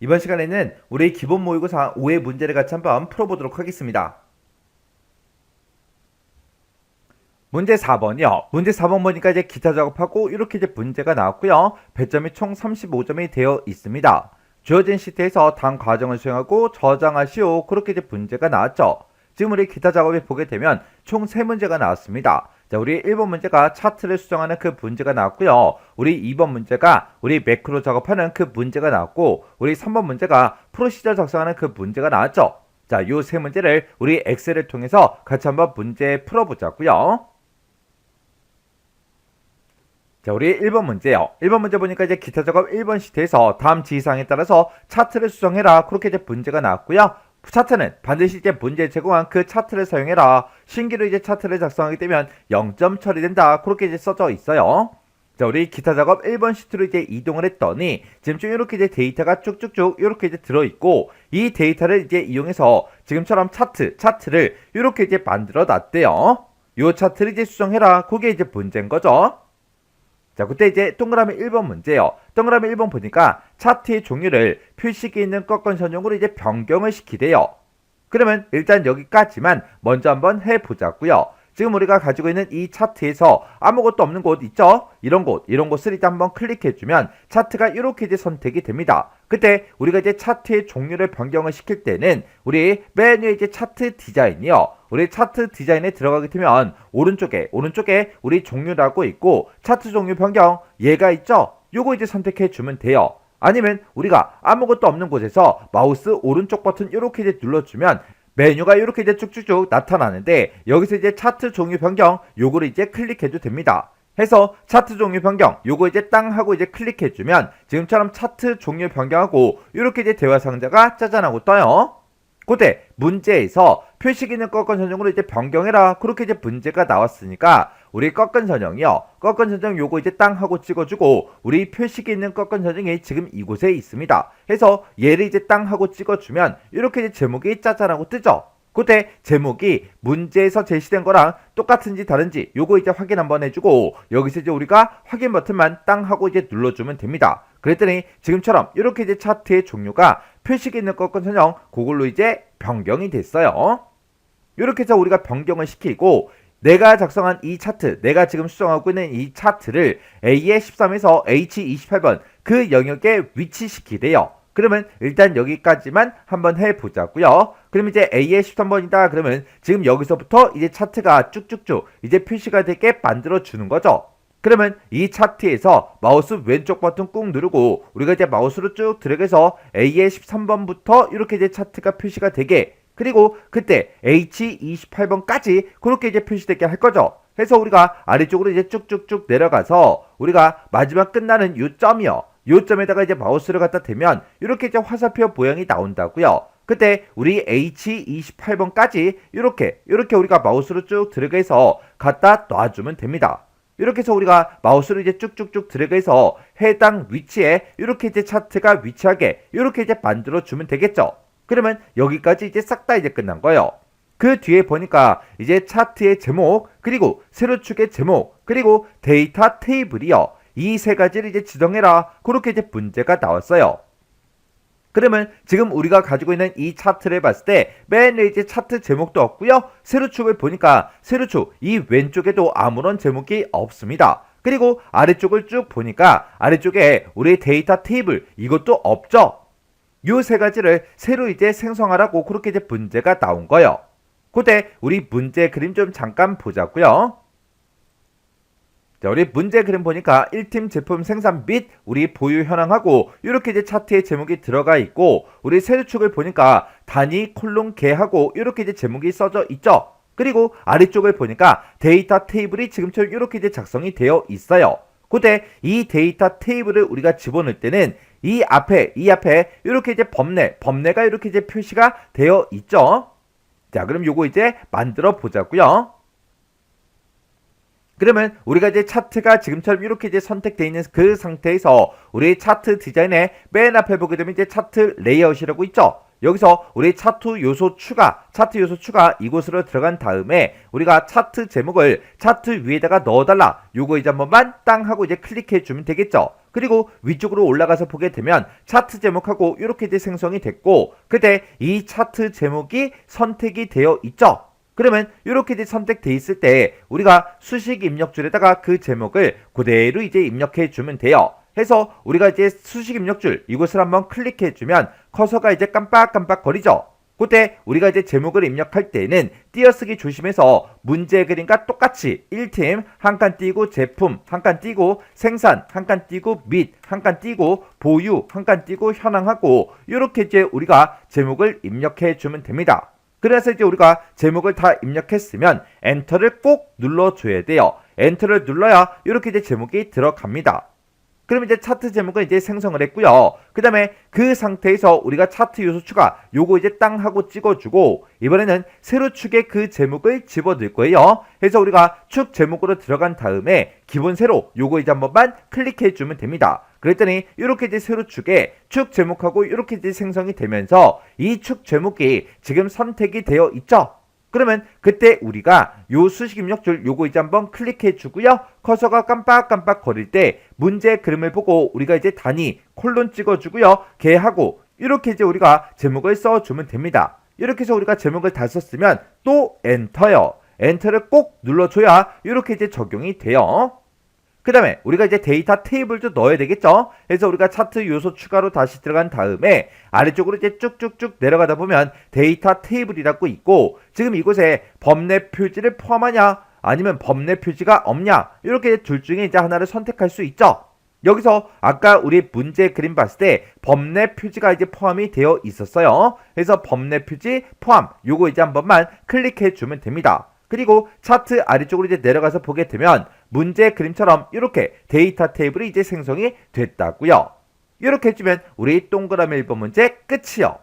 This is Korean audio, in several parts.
이번 시간에는 우리 기본 모의고사 5의 문제를 같이 한번 풀어보도록 하겠습니다. 문제 4번이요. 문제 4번 보니까 이제 기타 작업하고 이렇게 이제 문제가 나왔고요. 배점이 총 35점이 되어 있습니다. 주어진 시트에서 다음 과정을 수행하고 저장하시오. 그렇게 이제 문제가 나왔죠. 지금 우리 기타 작업을 보게 되면 총 3문제가 나왔습니다. 자, 우리 1번 문제가 차트를 수정하는 그 문제가 나왔고요. 우리 2번 문제가 우리 매크로 작업하는 그 문제가 나왔고, 우리 3번 문제가 프로시저 작성하는 그 문제가 나왔죠. 자, 요 3문제를 우리 엑셀을 통해서 같이 한번 문제 풀어보자고요. 자, 우리 1번 문제요. 1번 문제 보니까 이제 기타 작업 1번 시트에서 다음 지시사항에 따라서 차트를 수정해라. 그렇게 이제 문제가 나왔고요. 차트는 반드시 이제 문제에 제공한 그 차트를 사용해라. 신규로 이제 차트를 작성하게 되면 0점 처리된다. 그렇게 이제 써져 있어요. 자, 우리 기타 작업 1번 시트로 이제 이동을 했더니 지금 쭉 이렇게 이제 데이터가 쭉쭉쭉 이렇게 이제 들어있고, 이 데이터를 이제 이용해서 지금처럼 차트를 이렇게 이제 만들어 놨대요. 요 차트를 이제 수정해라. 그게 이제 문제인 거죠. 자, 그때 이제 동그라미 1번 문제요. 동그라미 1번 보니까 차트의 종류를 표식이 있는 꺾은 선형으로 이제 변경을 시키대요. 그러면 일단 여기까지만 먼저 한번 해보자고요. 지금 우리가 가지고 있는 이 차트에서 아무것도 없는 곳 있죠? 이런 곳을 일단 한번 클릭해주면 차트가 이렇게 이제 선택이 됩니다. 그때 우리가 이제 차트의 종류를 변경을 시킬 때는 우리 맨 위에 이제 차트 디자인이요. 우리 차트 디자인에 들어가게 되면 오른쪽에 우리 종류라고 있고, 차트 종류 변경 얘가 있죠? 요거 이제 선택해 주면 돼요. 아니면 우리가 아무것도 없는 곳에서 마우스 오른쪽 버튼 이렇게 이제 눌러주면 메뉴가 이렇게 이제 쭉쭉쭉 나타나는데, 여기서 이제 차트 종류 변경 요거를 이제 클릭해도 됩니다. 해서 차트 종류 변경 요거 이제 땅 하고 이제 클릭해주면 지금처럼 차트 종류 변경하고 이렇게 이제 대화 상자가 짜잔하고 떠요. 그때 문제에서 표식 있는 꺾은 선형으로 이제 변경해라. 그렇게 이제 문제가 나왔으니까 우리 꺾은 선형이요. 꺾은 선형 요거 이제 땅 하고 찍어주고, 우리 표식이 있는 꺾은 선형이 지금 이곳에 있습니다. 해서 얘를 이제 땅 하고 찍어주면 이렇게 이제 제목이 짜잔하고 뜨죠. 그때 제목이 문제에서 제시된 거랑 똑같은지 다른지 요거 이제 확인 한번 해주고, 여기서 이제 우리가 확인 버튼만 땅 하고 이제 눌러주면 됩니다. 그랬더니 지금처럼 이렇게 이제 차트의 종류가 표식이 있는 꺾은 선형 그걸로 이제 변경이 됐어요. 이렇게 해서 우리가 변경을 시키고, 내가 작성한 이 차트, 내가 지금 수정하고 있는 이 차트를 A의 13에서 H28번 그 영역에 위치시키래요. 그러면 일단 여기까지만 한번 해보자고요. 그럼 이제 A의 13번이다. 그러면 지금 여기서부터 이제 차트가 쭉쭉쭉 이제 표시가 되게 만들어 주는 거죠. 그러면 이 차트에서 마우스 왼쪽 버튼 꾹 누르고 우리가 이제 마우스로 쭉 드래그해서 A의 13번부터 이렇게 이제 차트가 표시가 되게, 그리고 그때 H28번까지 그렇게 이제 표시되게 할 거죠. 해서 우리가 아래쪽으로 이제 쭉쭉쭉 내려가서 우리가 마지막 끝나는 요 점이요. 요 점에다가 이제 마우스를 갖다 대면 이렇게 이제 화살표 모양이 나온다고요. 그때 우리 H28번까지 이렇게 우리가 마우스로 쭉 드래그해서 갖다 놔주면 됩니다. 이렇게 해서 우리가 마우스를 이제 쭉쭉쭉 드래그해서 해당 위치에 이렇게 이제 차트가 위치하게 이렇게 이제 만들어 주면 되겠죠. 그러면 여기까지 이제 싹 다 이제 끝난 거예요. 그 뒤에 보니까 이제 차트의 제목, 그리고 세로축의 제목, 그리고 데이터 테이블이요. 이 세 가지를 이제 지정해라. 그렇게 이제 문제가 나왔어요. 그러면 지금 우리가 가지고 있는 이 차트를 봤을 때 맨 위에 이제 차트 제목도 없고요. 세로축을 보니까 세로축 이 왼쪽에도 아무런 제목이 없습니다. 그리고 아래쪽을 쭉 보니까 아래쪽에 우리 데이터 테이블 이것도 없죠. 요 세 가지를 새로 이제 생성하라고 그렇게 이제 문제가 나온 거예요. 그때 우리 문제 그림 좀 잠깐 보자고요. 자, 우리 문제 그림 보니까 1팀 제품 생산 및 우리 보유 현황하고 이렇게 이제 차트에 제목이 들어가 있고, 우리 세로축을 보니까 단위 콜론 개하고 이렇게 이제 제목이 써져 있죠. 그리고 아래쪽을 보니까 데이터 테이블이 지금처럼 이렇게 이제 작성이 되어 있어요. 그때 이 데이터 테이블을 우리가 집어넣을 때는 이 앞에 이렇게 이제 범례가 이렇게 이제 표시가 되어 있죠. 자, 그럼 요거 이제 만들어 보자고요. 그러면 우리가 이제 차트가 지금처럼 이렇게 이제 선택되어 있는 그 상태에서 우리 차트 디자인의 맨 앞에 보게 되면 이제 차트 레이아웃이라고 있죠. 여기서 우리 차트 요소 추가 이곳으로 들어간 다음에 우리가 차트 제목을 차트 위에다가 넣어달라. 요거 이제 한 번만 땅 하고 이제 클릭해 주면 되겠죠. 그리고 위쪽으로 올라가서 보게 되면 차트 제목하고 이렇게 이제 생성이 됐고, 그때 이 차트 제목이 선택이 되어 있죠. 그러면 이렇게 이제 선택돼 있을 때 우리가 수식 입력줄에다가 그 제목을 그대로 이제 입력해 주면 돼요. 해서 우리가 이제 수식 입력줄 이곳을 한번 클릭해 주면 커서가 이제 깜빡깜빡 거리죠. 그때 우리가 이제 제목을 입력할 때는 띄어쓰기 조심해서 문제 그림과 똑같이 1팀 한 칸 띄고 제품 한 칸 띄고 생산 한 칸 띄고 및 한 칸 띄고 보유 한 칸 띄고 현황하고 이렇게 이제 우리가 제목을 입력해 주면 됩니다. 그래서 이제 우리가 제목을 다 입력했으면 엔터를 꼭 눌러줘야 돼요. 엔터를 눌러야 이렇게 이제 제목이 들어갑니다. 그럼 이제 차트 제목은 이제 생성을 했고요. 그 다음에 그 상태에서 우리가 차트 요소 추가 요거 이제 땅 하고 찍어주고 이번에는 세로 축에 그 제목을 집어넣을 거예요. 해서 우리가 축 제목으로 들어간 다음에 기본 세로 요거 이제 한 번만 클릭해 주면 됩니다. 그랬더니 이렇게 이제 세로 축에 축 제목하고 이렇게 이제 생성이 되면서 이 축 제목이 지금 선택이 되어 있죠. 그러면 그때 우리가 요 수식 입력줄 요거 이제 한번 클릭해 주고요. 커서가 깜빡깜빡 거릴 때 문제 그림을 보고 우리가 이제 단위 콜론 찍어 주고요. 걔하고 이렇게 이제 우리가 제목을 써 주면 됩니다. 이렇게 해서 우리가 제목을 다 썼으면 또 엔터요. 엔터를 꼭 눌러줘야 이렇게 이제 적용이 돼요. 그 다음에 우리가 이제 데이터 테이블도 넣어야 되겠죠. 그래서 우리가 차트 요소 추가로 다시 들어간 다음에 아래쪽으로 이제 쭉쭉쭉 내려가다 보면 데이터 테이블이라고 있고, 지금 이곳에 범례 표지를 포함하냐 아니면 범례 표지가 없냐 이렇게 둘 중에 이제 하나를 선택할 수 있죠. 여기서 아까 우리 문제 그림 봤을 때 범례 표지가 이제 포함이 되어 있었어요. 그래서 범례 표지 포함 요거 이제 한 번만 클릭해 주면 됩니다. 그리고 차트 아래쪽으로 이제 내려가서 보게 되면 문제 그림처럼 이렇게 데이터 테이블이 이제 생성이 됐다고요. 이렇게 해주면 우리 동그라미 1번 문제 끝이요.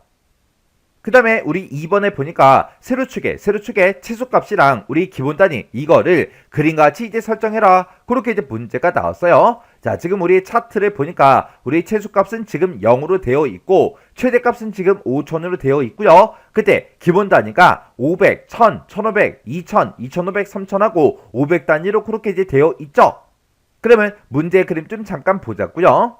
그 다음에 우리 2번에 보니까 세로축에 최소값이랑 우리 기본 단위 이거를 그림같이 이제 설정해라. 그렇게 이제 문제가 나왔어요. 자, 지금 우리 차트를 보니까 우리 최소값은 지금 0으로 되어 있고 최대값은 지금 5000으로 되어 있고요. 그때 기본 단위가 500, 1000, 1500, 2000, 2500, 3000하고 500 단위로 그렇게 이제 되어 있죠. 그러면 문제 그림 좀 잠깐 보자고요.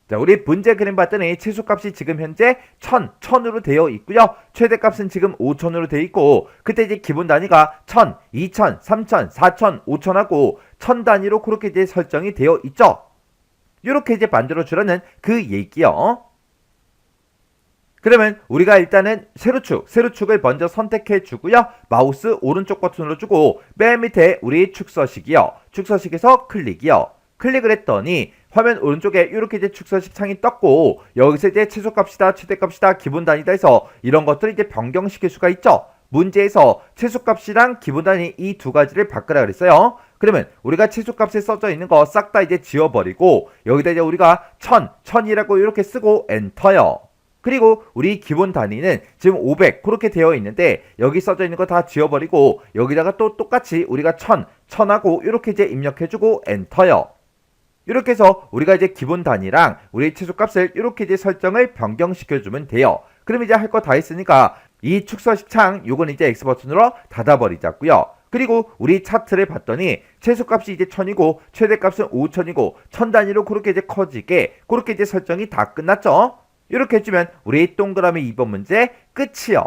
자, 우리 문제 그림 봤더니 최소값이 지금 현재 1000으로 되어 있고요. 최대값은 지금 5000으로 되어 있고, 그때 이제 기본 단위가 1000, 2000, 3000, 4000, 5000하고 1000 단위로 그렇게 이제 설정이 되어 있죠. 이렇게 이제 만들어 주라는 그 얘기요. 그러면 우리가 일단은 세로축을 먼저 선택해 주고요. 마우스 오른쪽 버튼 눌러주고 맨 밑에 우리 축서식이요. 축서식에서 클릭이요. 클릭을 했더니 화면 오른쪽에 이렇게 이제 축서식 창이 떴고, 여기서 이제 최소값이다, 최대값이다, 기본 단위다 해서 이런 것들을 이제 변경시킬 수가 있죠. 문제에서 최소값이랑 기본 단위 이 두 가지를 바꾸라 그랬어요. 그러면 우리가 최소값에 써져 있는 거 싹 다 이제 지워버리고 여기다 이제 우리가 1000이라고 이렇게 쓰고 엔터요. 그리고 우리 기본 단위는 지금 500 그렇게 되어 있는데 여기 써져 있는 거 다 지워버리고 여기다가 또 똑같이 우리가 1000하고 이렇게 이제 입력해주고 엔터요. 이렇게 해서 우리가 이제 기본 단위랑 우리 최소값을 이렇게 이제 설정을 변경시켜주면 돼요. 그럼 이제 할 거 다 했으니까 이 축서식 창 요건 이제 X 버튼으로 닫아버리자고요. 그리고 우리 차트를 봤더니 최소값이 이제 1000이고 최대값은 5000이고 1000 단위로 그렇게 이제 커지게 그렇게 이제 설정이 다 끝났죠. 이렇게 해주면 우리 동그라미 2번 문제 끝이요.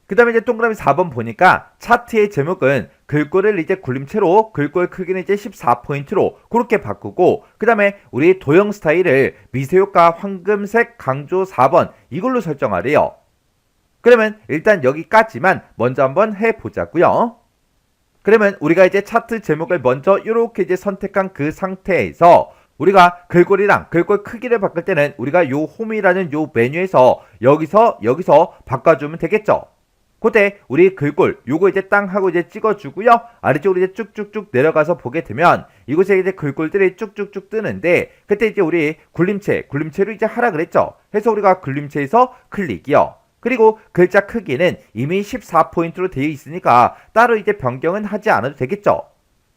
그 다음에 이제 동그라미 4번 보니까 차트의 제목은 글꼴을 이제 굴림체로 글꼴 크기는 이제 14포인트로 그렇게 바꾸고, 그 다음에 우리 도형 스타일을 미세효과 황금색 강조 4번 이걸로 설정하래요. 그러면 일단 여기까지만 먼저 한번 해보자고요. 그러면 우리가 이제 차트 제목을 먼저 이렇게 이제 선택한 그 상태에서 우리가 글꼴이랑 글꼴 크기를 바꿀 때는 우리가 요 홈이라는 요 메뉴에서 여기서 바꿔주면 되겠죠. 그때 우리 글꼴 요거 이제 땅 하고 이제 찍어주고요. 아래쪽으로 이제 쭉쭉쭉 내려가서 보게 되면 이곳에 이제 글꼴들이 쭉쭉쭉 뜨는데, 그때 이제 우리 굴림체로 이제 하라 그랬죠. 해서 우리가 굴림체에서 클릭이요. 그리고 글자 크기는 이미 14포인트로 되어 있으니까 따로 이제 변경은 하지 않아도 되겠죠.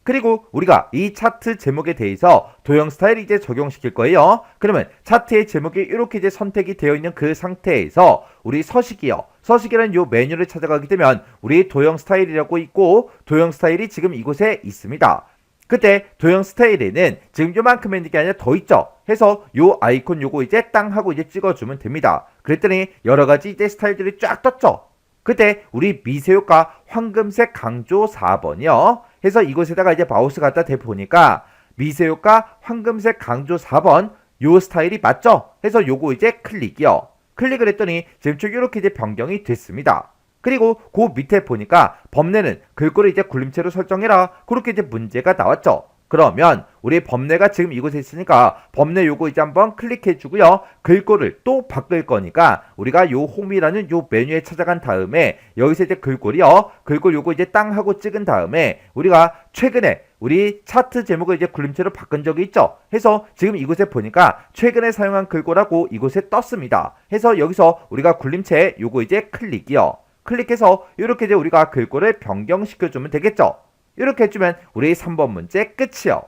그리고 우리가 이 차트 제목에 대해서 도형 스타일을 이제 적용시킬 거예요. 그러면 차트의 제목이 이렇게 이제 선택이 되어 있는 그 상태에서 우리 서식이요. 서식이라는 요 메뉴를 찾아가게 되면 우리 도형 스타일이라고 있고 도형 스타일이 지금 이곳에 있습니다. 그때 도형 스타일에는 지금 요만큼 있는 게 아니라 더 있죠. 해서 요 아이콘 요거 이제 땅 하고 이제 찍어주면 됩니다. 그랬더니 여러 가지 이제 스타일들이 쫙 떴죠. 그때 우리 미세효과 황금색 강조 4번이요. 해서 이곳에다가 이제 마우스 갖다 대보니까 미세효과 황금색 강조 4번 요 스타일이 맞죠? 해서 요거 이제 클릭이요. 클릭을 했더니 지금 쭉 이렇게 이제 변경이 됐습니다. 그리고 그 밑에 보니까 범례는 글꼴을 이제 굴림체로 설정해라. 그렇게 이제 문제가 나왔죠. 그러면 우리 범례가 지금 이곳에 있으니까 범례 요거 이제 한번 클릭해 주고요. 글꼴을 또 바꿀 거니까 우리가 요 홈이라는 요 메뉴에 찾아간 다음에 여기서 이제 글꼴이요. 글꼴 요거 이제 땅 하고 찍은 다음에 우리가 최근에 우리 차트 제목을 이제 굴림체로 바꾼 적이 있죠. 해서 지금 이곳에 보니까 최근에 사용한 글꼴하고 이곳에 떴습니다. 해서 여기서 우리가 굴림체 요거 이제 클릭이요. 클릭해서 이렇게 이제 우리가 글꼴을 변경시켜주면 되겠죠. 이렇게 해주면 우리 3번 문제 끝이요.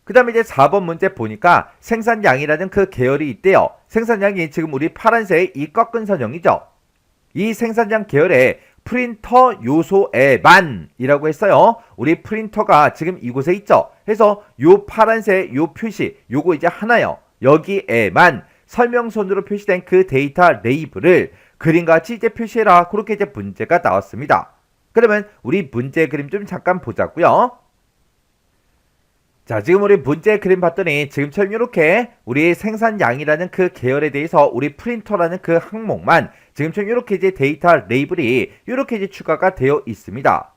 그 다음에 이제 4번 문제 보니까 생산량이라는 그 계열이 있대요. 생산량이 지금 우리 파란색 이 꺾은 선형이죠. 이 생산량 계열에 프린터 요소에만 이라고 했어요. 우리 프린터가 지금 이곳에 있죠. 해서 요 파란색 요 표시 요거 이제 하나요. 여기에만 설명선으로 표시된 그 데이터 레이블을 그림같이 이제 표시해라. 그렇게 이제 문제가 나왔습니다. 그러면 우리 문제 그림 좀 잠깐 보자고요. 자, 지금 우리 문제 그림 봤더니 지금처럼 이렇게 우리 생산량이라는 그 계열에 대해서 우리 프린터라는 그 항목만 지금처럼 이렇게 이제 데이터 레이블이 이렇게 이제 추가가 되어 있습니다.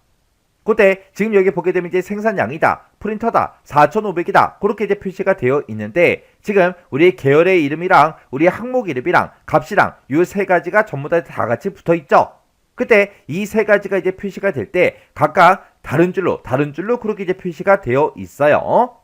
그때 지금 여기 보게 되면 이제 생산량이다, 프린터다, 4,500이다 그렇게 이제 표시가 되어 있는데 지금 우리 계열의 이름이랑 우리 항목 이름이랑 값이랑 이 세 가지가 전부 다 같이 붙어 있죠. 그때 이 세 가지가 이제 표시가 될 때 각각 다른 줄로 그렇게 이제 표시가 되어 있어요.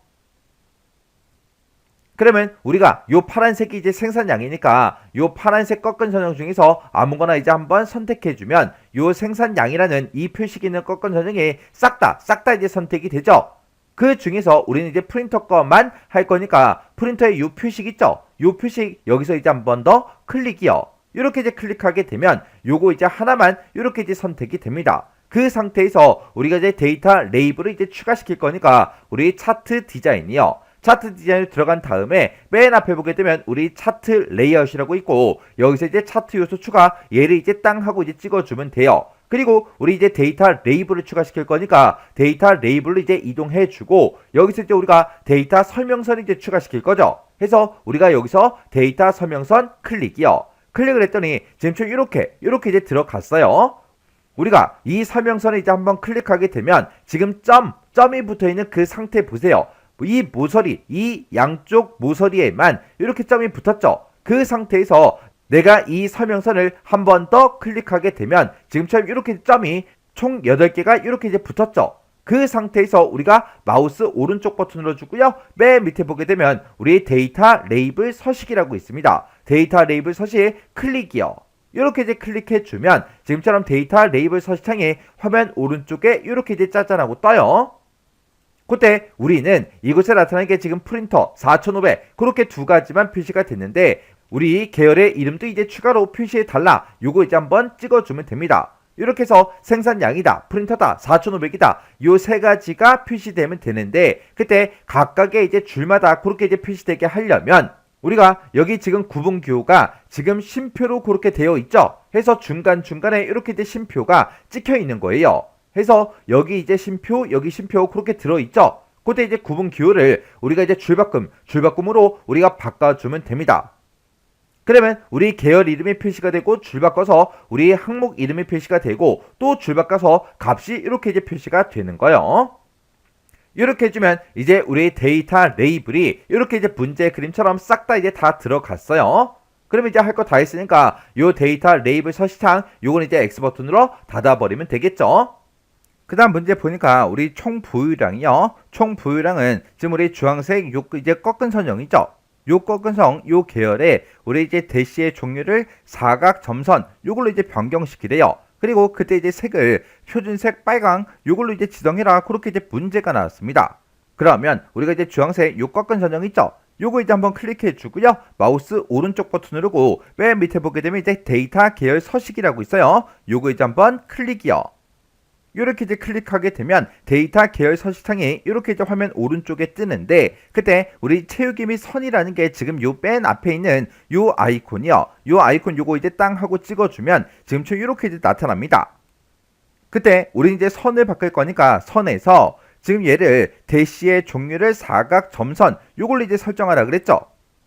그러면 우리가 요 파란색이 이제 생산량이니까 요 파란색 꺾은 선형 중에서 아무거나 이제 한번 선택해주면 요 생산량이라는 이 표시 있는 꺾은 선형이 싹 다 이제 선택이 되죠. 그 중에서 우리는 이제 프린터 거만 할 거니까 프린터의 요 표식 있죠. 요 표식 여기서 이제 한 번 더 클릭이요. 이렇게 이제 클릭하게 되면 요거 이제 하나만 이렇게 이제 선택이 됩니다. 그 상태에서 우리가 이제 데이터 레이블을 이제 추가시킬 거니까 우리 차트 디자인이요. 차트 디자인을 들어간 다음에 맨 앞에 보게 되면 우리 차트 레이아웃이라고 있고 여기서 이제 차트 요소 추가 얘를 이제 땅 하고 이제 찍어주면 돼요. 그리고 우리 이제 데이터 레이블을 추가시킬 거니까 데이터 레이블로 이제 이동해주고 여기서 이제 우리가 데이터 설명선을 이제 추가시킬 거죠. 해서 우리가 여기서 데이터 설명선 클릭이요. 클릭을 했더니 지금 이렇게 이제 들어갔어요. 우리가 이 설명선을 이제 한번 클릭하게 되면 지금 점이 붙어있는 그 상태 보세요. 이 모서리, 이 양쪽 모서리에만 이렇게 점이 붙었죠. 그 상태에서 내가 이 설명선을 한 번 더 클릭하게 되면 지금처럼 이렇게 점이 총 8개가 이렇게 이제 붙었죠. 그 상태에서 우리가 마우스 오른쪽 버튼 눌러주고요. 맨 밑에 보게 되면 우리 데이터 레이블 서식이라고 있습니다. 데이터 레이블 서식 클릭이요. 이렇게 이제 클릭해주면 지금처럼 데이터 레이블 서식창이 화면 오른쪽에 이렇게 이제 짜잔하고 떠요. 그때 우리는 이곳에 나타나는 게 지금 프린터 4,500 그렇게 두 가지만 표시가 됐는데 우리 계열의 이름도 이제 추가로 표시해달라. 요거 이제 한번 찍어주면 됩니다. 이렇게 해서 생산량이다, 프린터다, 4,500이다 요 세 가지가 표시되면 되는데 그때 각각의 이제 줄마다 그렇게 이제 표시되게 하려면 우리가 여기 지금 구분 기호가 지금 쉼표로 그렇게 되어 있죠. 해서 중간중간에 이렇게 이제 쉼표가 찍혀 있는 거예요. 해서 여기 이제 쉼표, 여기 쉼표 그렇게 들어있죠. 그때 이제 구분 기호를 우리가 이제 줄바꿈으로 우리가 바꿔주면 됩니다. 그러면 우리 계열 이름이 표시가 되고 줄 바꿔서 우리 항목 이름이 표시가 되고 또 줄 바꿔서 값이 이렇게 이제 표시가 되는 거예요. 이렇게 해주면 이제 우리 데이터 레이블이 이렇게 이제 문제 그림처럼 싹 다 이제 다 들어갔어요. 그러면 이제 할 거 다 했으니까 요 데이터 레이블 서식창 요건 이제 X 버튼으로 닫아버리면 되겠죠. 그 다음 문제 보니까 우리 총 보유량이요. 총 보유량은 지금 우리 주황색 요 이제 꺾은 선형이죠. 요 꺾은 선, 요 계열에 우리 이제 대시의 종류를 사각 점선 요걸로 이제 변경시키래요. 그리고 그때 이제 색을 표준색 빨강 요걸로 이제 지정해라. 그렇게 이제 문제가 나왔습니다. 그러면 우리가 이제 주황색 요 꺾은 전형 있죠? 요거 이제 한번 클릭해 주고요. 마우스 오른쪽 버튼 누르고 맨 밑에 보게 되면 이제 데이터 계열 서식이라고 있어요. 요거 이제 한번 클릭이요. 이렇게 이제 클릭하게 되면 데이터 계열 서식창이 이렇게 이제 화면 오른쪽에 뜨는데 그때 우리 채우기 및 선이라는 게 지금 요 맨 앞에 있는 요 아이콘이요. 요 아이콘 요거 이제 땅 하고 찍어주면 지금처럼 이렇게 이제 나타납니다. 그때 우리 이제 선을 바꿀 거니까 선에서 지금 얘를 대시의 종류를 사각 점선 요걸로 이제 설정하라 그랬죠.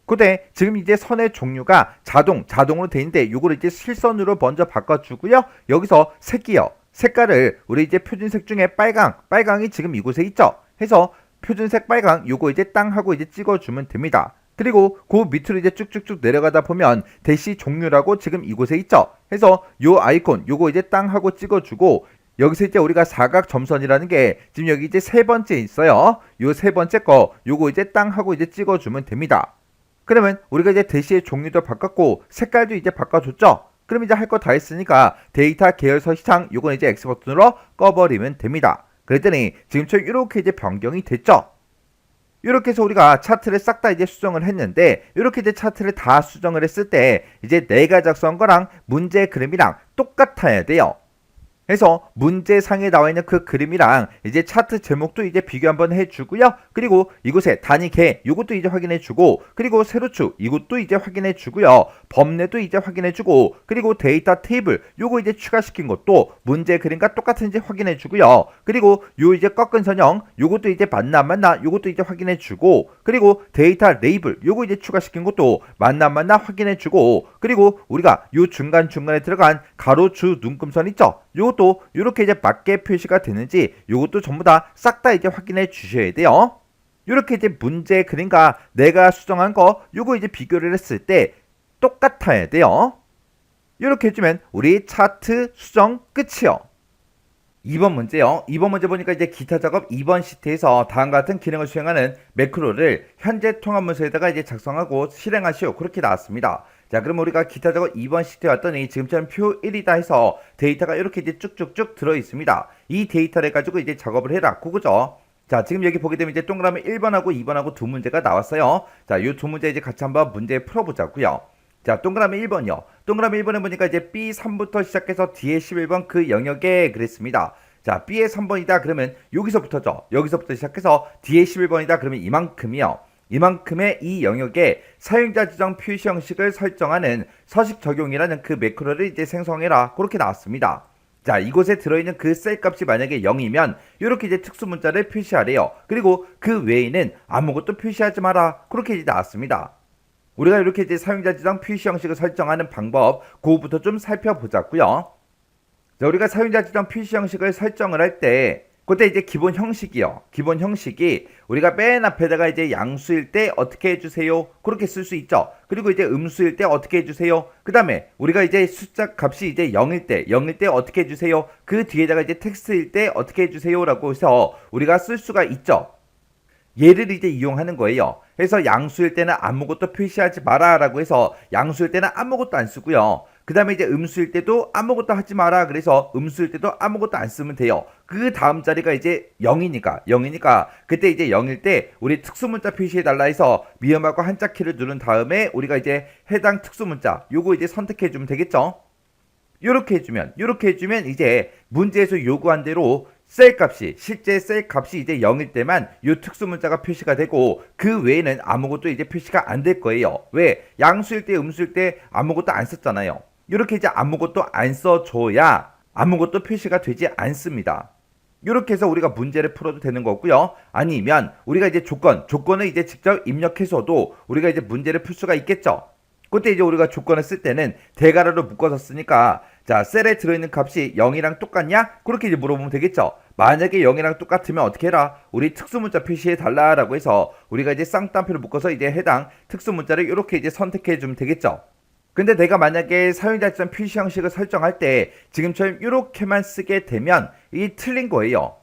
그때 지금 이제 선의 종류가 자동으로 돼 있는데 요걸 이제 실선으로 먼저 바꿔주고요. 여기서 색이요. 색깔을 우리 이제 표준색 중에 빨강이 지금 이곳에 있죠. 해서 표준색 빨강 요거 이제 땅 하고 이제 찍어주면 됩니다. 그리고 그 밑으로 이제 쭉쭉쭉 내려가다 보면 대시 종류라고 지금 이곳에 있죠. 해서 요 아이콘 요거 이제 땅 하고 찍어주고 여기서 이제 우리가 사각 점선이라는 게 지금 여기 이제 세 번째 있어요. 요 세 번째 거 요거 이제 땅 하고 이제 찍어주면 됩니다. 그러면 우리가 이제 대시의 종류도 바꿨고 색깔도 이제 바꿔줬죠. 그럼 이제 할 거 다 했으니까 데이터 계열 서식창 요건 이제 X 버튼으로 꺼버리면 됩니다. 그랬더니 지금처럼 이렇게 이제 변경이 됐죠. 이렇게 해서 우리가 차트를 싹 다 이제 수정을 했는데 이렇게 이제 차트를 다 수정을 했을 때 이제 내가 작성한 거랑 문제 그림이랑 똑같아야 돼요. 해서 문제상에 나와 있는 그 그림이랑 이제 차트 제목도 이제 비교 한번 해주고요. 그리고 이곳에 단위 개 이것도 이제 확인해주고 그리고 세로축 이것도 이제 확인해주고요. 범례도 이제 확인해주고 그리고 데이터 테이블 요거 이제 추가시킨 것도 문제 그림과 똑같은지 확인해주고요. 그리고 요 이제 꺾은 선형 요것도 이제 맞나 안 맞나 요것도 이제 확인해주고 그리고 데이터 레이블 요거 이제 추가시킨 것도 맞나 안 맞나 확인해주고 그리고 우리가 요 중간중간에 들어간 가로 주 눈금선 있죠? 요것도 이렇게 이제 맞게 표시가 되는지 요것도 전부 다 싹 다 이제 확인해 주셔야 돼요. 이렇게 이제 문제 그림과 내가 수정한 거 요거 이제 비교를 했을 때 똑같아야 돼요. 이렇게 해주면 우리 차트 수정 끝이요. 2번 문제요. 2번 문제 보니까 이제 기타 작업 2번 시트에서 다음과 같은 기능을 수행하는 매크로를 현재 통합 문서에다가 이제 작성하고 실행하시오. 그렇게 나왔습니다. 자, 그럼 우리가 기타 작업 2번 시트에 왔더니 지금처럼 표 1이다 해서 데이터가 이렇게 이제 쭉쭉쭉 들어 있습니다. 이 데이터를 가지고 이제 작업을 해라. 그거죠. 자, 지금 여기 보게 되면 이제 동그라미 1번하고 2번하고 두 문제가 나왔어요. 자, 요 두 문제 이제 같이 한번 문제 풀어보자고요. 자, 동그라미 1번이요. 동그라미 1번에 보니까 이제 B3부터 시작해서 뒤에 11번 그 영역에 그랬습니다. 자, B의 3번이다 그러면 여기서부터죠. 여기서부터 시작해서 뒤에 11번이다 그러면 이만큼이요. 이만큼의 이 영역에 사용자 지정 표시 형식을 설정하는 서식 적용이라는 그 매크로를 이제 생성해라. 그렇게 나왔습니다. 자, 이곳에 들어있는 그 셀 값이 만약에 0이면 이렇게 이제 특수 문자를 표시하래요. 그리고 그 외에는 아무것도 표시하지 마라. 그렇게 이제 나왔습니다. 우리가 이렇게 이제 사용자 지정 표시 형식을 설정하는 방법, 그거부터 좀 살펴보자고요. 자, 우리가 사용자 지정 표시 형식을 설정을 할 때, 그때 이제 기본 형식이요. 기본 형식이 우리가 맨 앞에다가 이제 양수일 때 어떻게 해주세요? 그렇게 쓸 수 있죠. 그리고 이제 음수일 때 어떻게 해주세요? 그 다음에 우리가 이제 숫자 값이 이제 0일 때 어떻게 해주세요? 그 뒤에다가 이제 텍스트일 때 어떻게 해주세요? 라고 해서 우리가 쓸 수가 있죠. 얘를 이제 이용하는 거예요. 그래서 양수일 때는 아무것도 표시하지 마라 라고 해서 양수일 때는 아무것도 안 쓰고요. 그 다음에 이제 음수일 때도 아무것도 하지 마라 그래서 음수일 때도 아무것도 안 쓰면 돼요. 그 다음 자리가 이제 0이니까 그때 이제 0일 때 우리 특수문자 표시해달라 해서 미음하고 한자 키를 누른 다음에 우리가 이제 해당 특수문자 요거 이제 선택해주면 되겠죠. 요렇게 해주면 이제 문제에서 요구한 대로 실제 셀 값이 이제 0일 때만 요 특수 문자가 표시가 되고 그 외에는 아무것도 이제 표시가 안 될 거예요. 왜? 양수일 때 음수일 때 아무것도 안 썼잖아요. 이렇게 이제 아무것도 안 써줘야 아무것도 표시가 되지 않습니다. 이렇게 해서 우리가 문제를 풀어도 되는 거고요. 아니면 우리가 이제 조건을 이제 직접 입력해서도 우리가 이제 문제를 풀 수가 있겠죠. 그때 이제 우리가 조건을 쓸 때는 대괄호로 묶어서 쓰니까 자, 셀에 들어있는 값이 0이랑 똑같냐? 그렇게 이제 물어보면 되겠죠. 만약에 0이랑 똑같으면 어떻게 해라? 우리 특수문자 표시해 달라라고 해서 우리가 이제 쌍따옴표를 묶어서 이제 해당 특수문자를 이렇게 이제 선택해 주면 되겠죠. 근데 내가 만약에 사용자 지정 표시 형식을 설정할 때 지금처럼 이렇게만 쓰게 되면 이 틀린 거예요.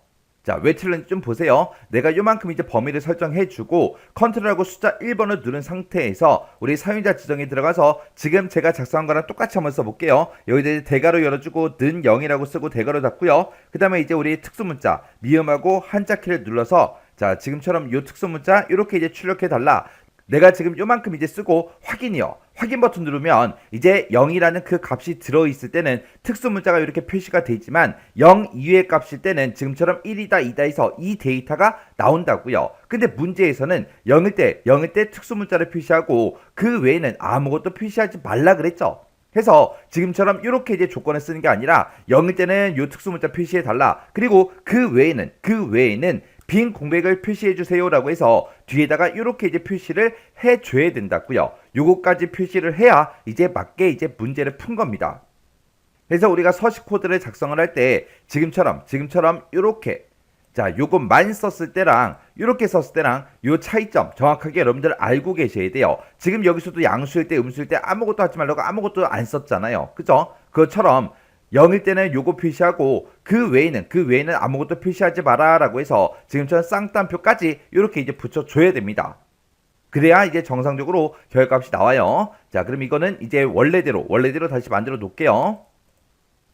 자, 왜 틀렸는지 좀 보세요. 내가 요만큼 이제 범위를 설정해주고 컨트롤하고 숫자 1번을 누른 상태에서 우리 사용자 지정에 들어가서 지금 제가 작성한 거랑 똑같이 한번 써볼게요. 여기다 이제 대괄호 열어주고 는 0이라고 쓰고 대괄호 닫고요. 그 다음에 이제 우리 특수문자 미음하고 한자 키를 눌러서 자, 지금처럼 요 특수문자 이렇게 이제 출력해달라. 내가 지금 요만큼 이제 쓰고 확인이요. 확인 버튼 누르면 이제 0이라는 그 값이 들어있을 때는 특수 문자가 이렇게 표시가 되지만 0 이외의 값일 때는 지금처럼 1이다 2다 해서 이 데이터가 나온다고요. 근데 문제에서는 0일 때 특수 문자를 표시하고 그 외에는 아무것도 표시하지 말라 그랬죠. 해서 지금처럼 이렇게 이제 조건을 쓰는 게 아니라 0일 때는 요 특수 문자 표시해 달라. 그리고 그 외에는 빈 공백을 표시해 주세요라고 해서 뒤에다가 이렇게 이제 표시를 해 줘야 된다고요. 요거까지 표시를 해야 이제 맞게 이제 문제를 푼 겁니다. 그래서 우리가 서식 코드를 작성을 할 때 지금처럼 이렇게 자, 요것만 썼을 때랑 이렇게 썼을 때랑 요 차이점 정확하게 여러분들 알고 계셔야 돼요. 지금 여기서도 양수일 때 음수일 때 아무것도 하지 말라고 아무것도 안 썼잖아요. 그죠? 그것처럼 0일 때는 요거 표시하고 그 외에는 아무것도 표시하지 마라 라고 해서 지금처럼 쌍따옴표까지 이렇게 이제 붙여줘야 됩니다. 그래야 이제 정상적으로 결과값이 나와요. 자, 그럼 이거는 이제 원래대로 다시 만들어 놓을게요.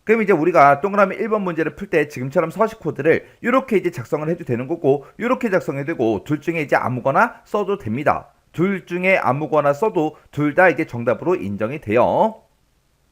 그럼 이제 우리가 동그라미 1번 문제를 풀 때 지금처럼 서식 코드를 이렇게 이제 작성을 해도 되는 거고 이렇게 작성해도 되고 둘 중에 이제 아무거나 써도 됩니다. 둘 중에 아무거나 써도 둘 다 이제 정답으로 인정이 돼요.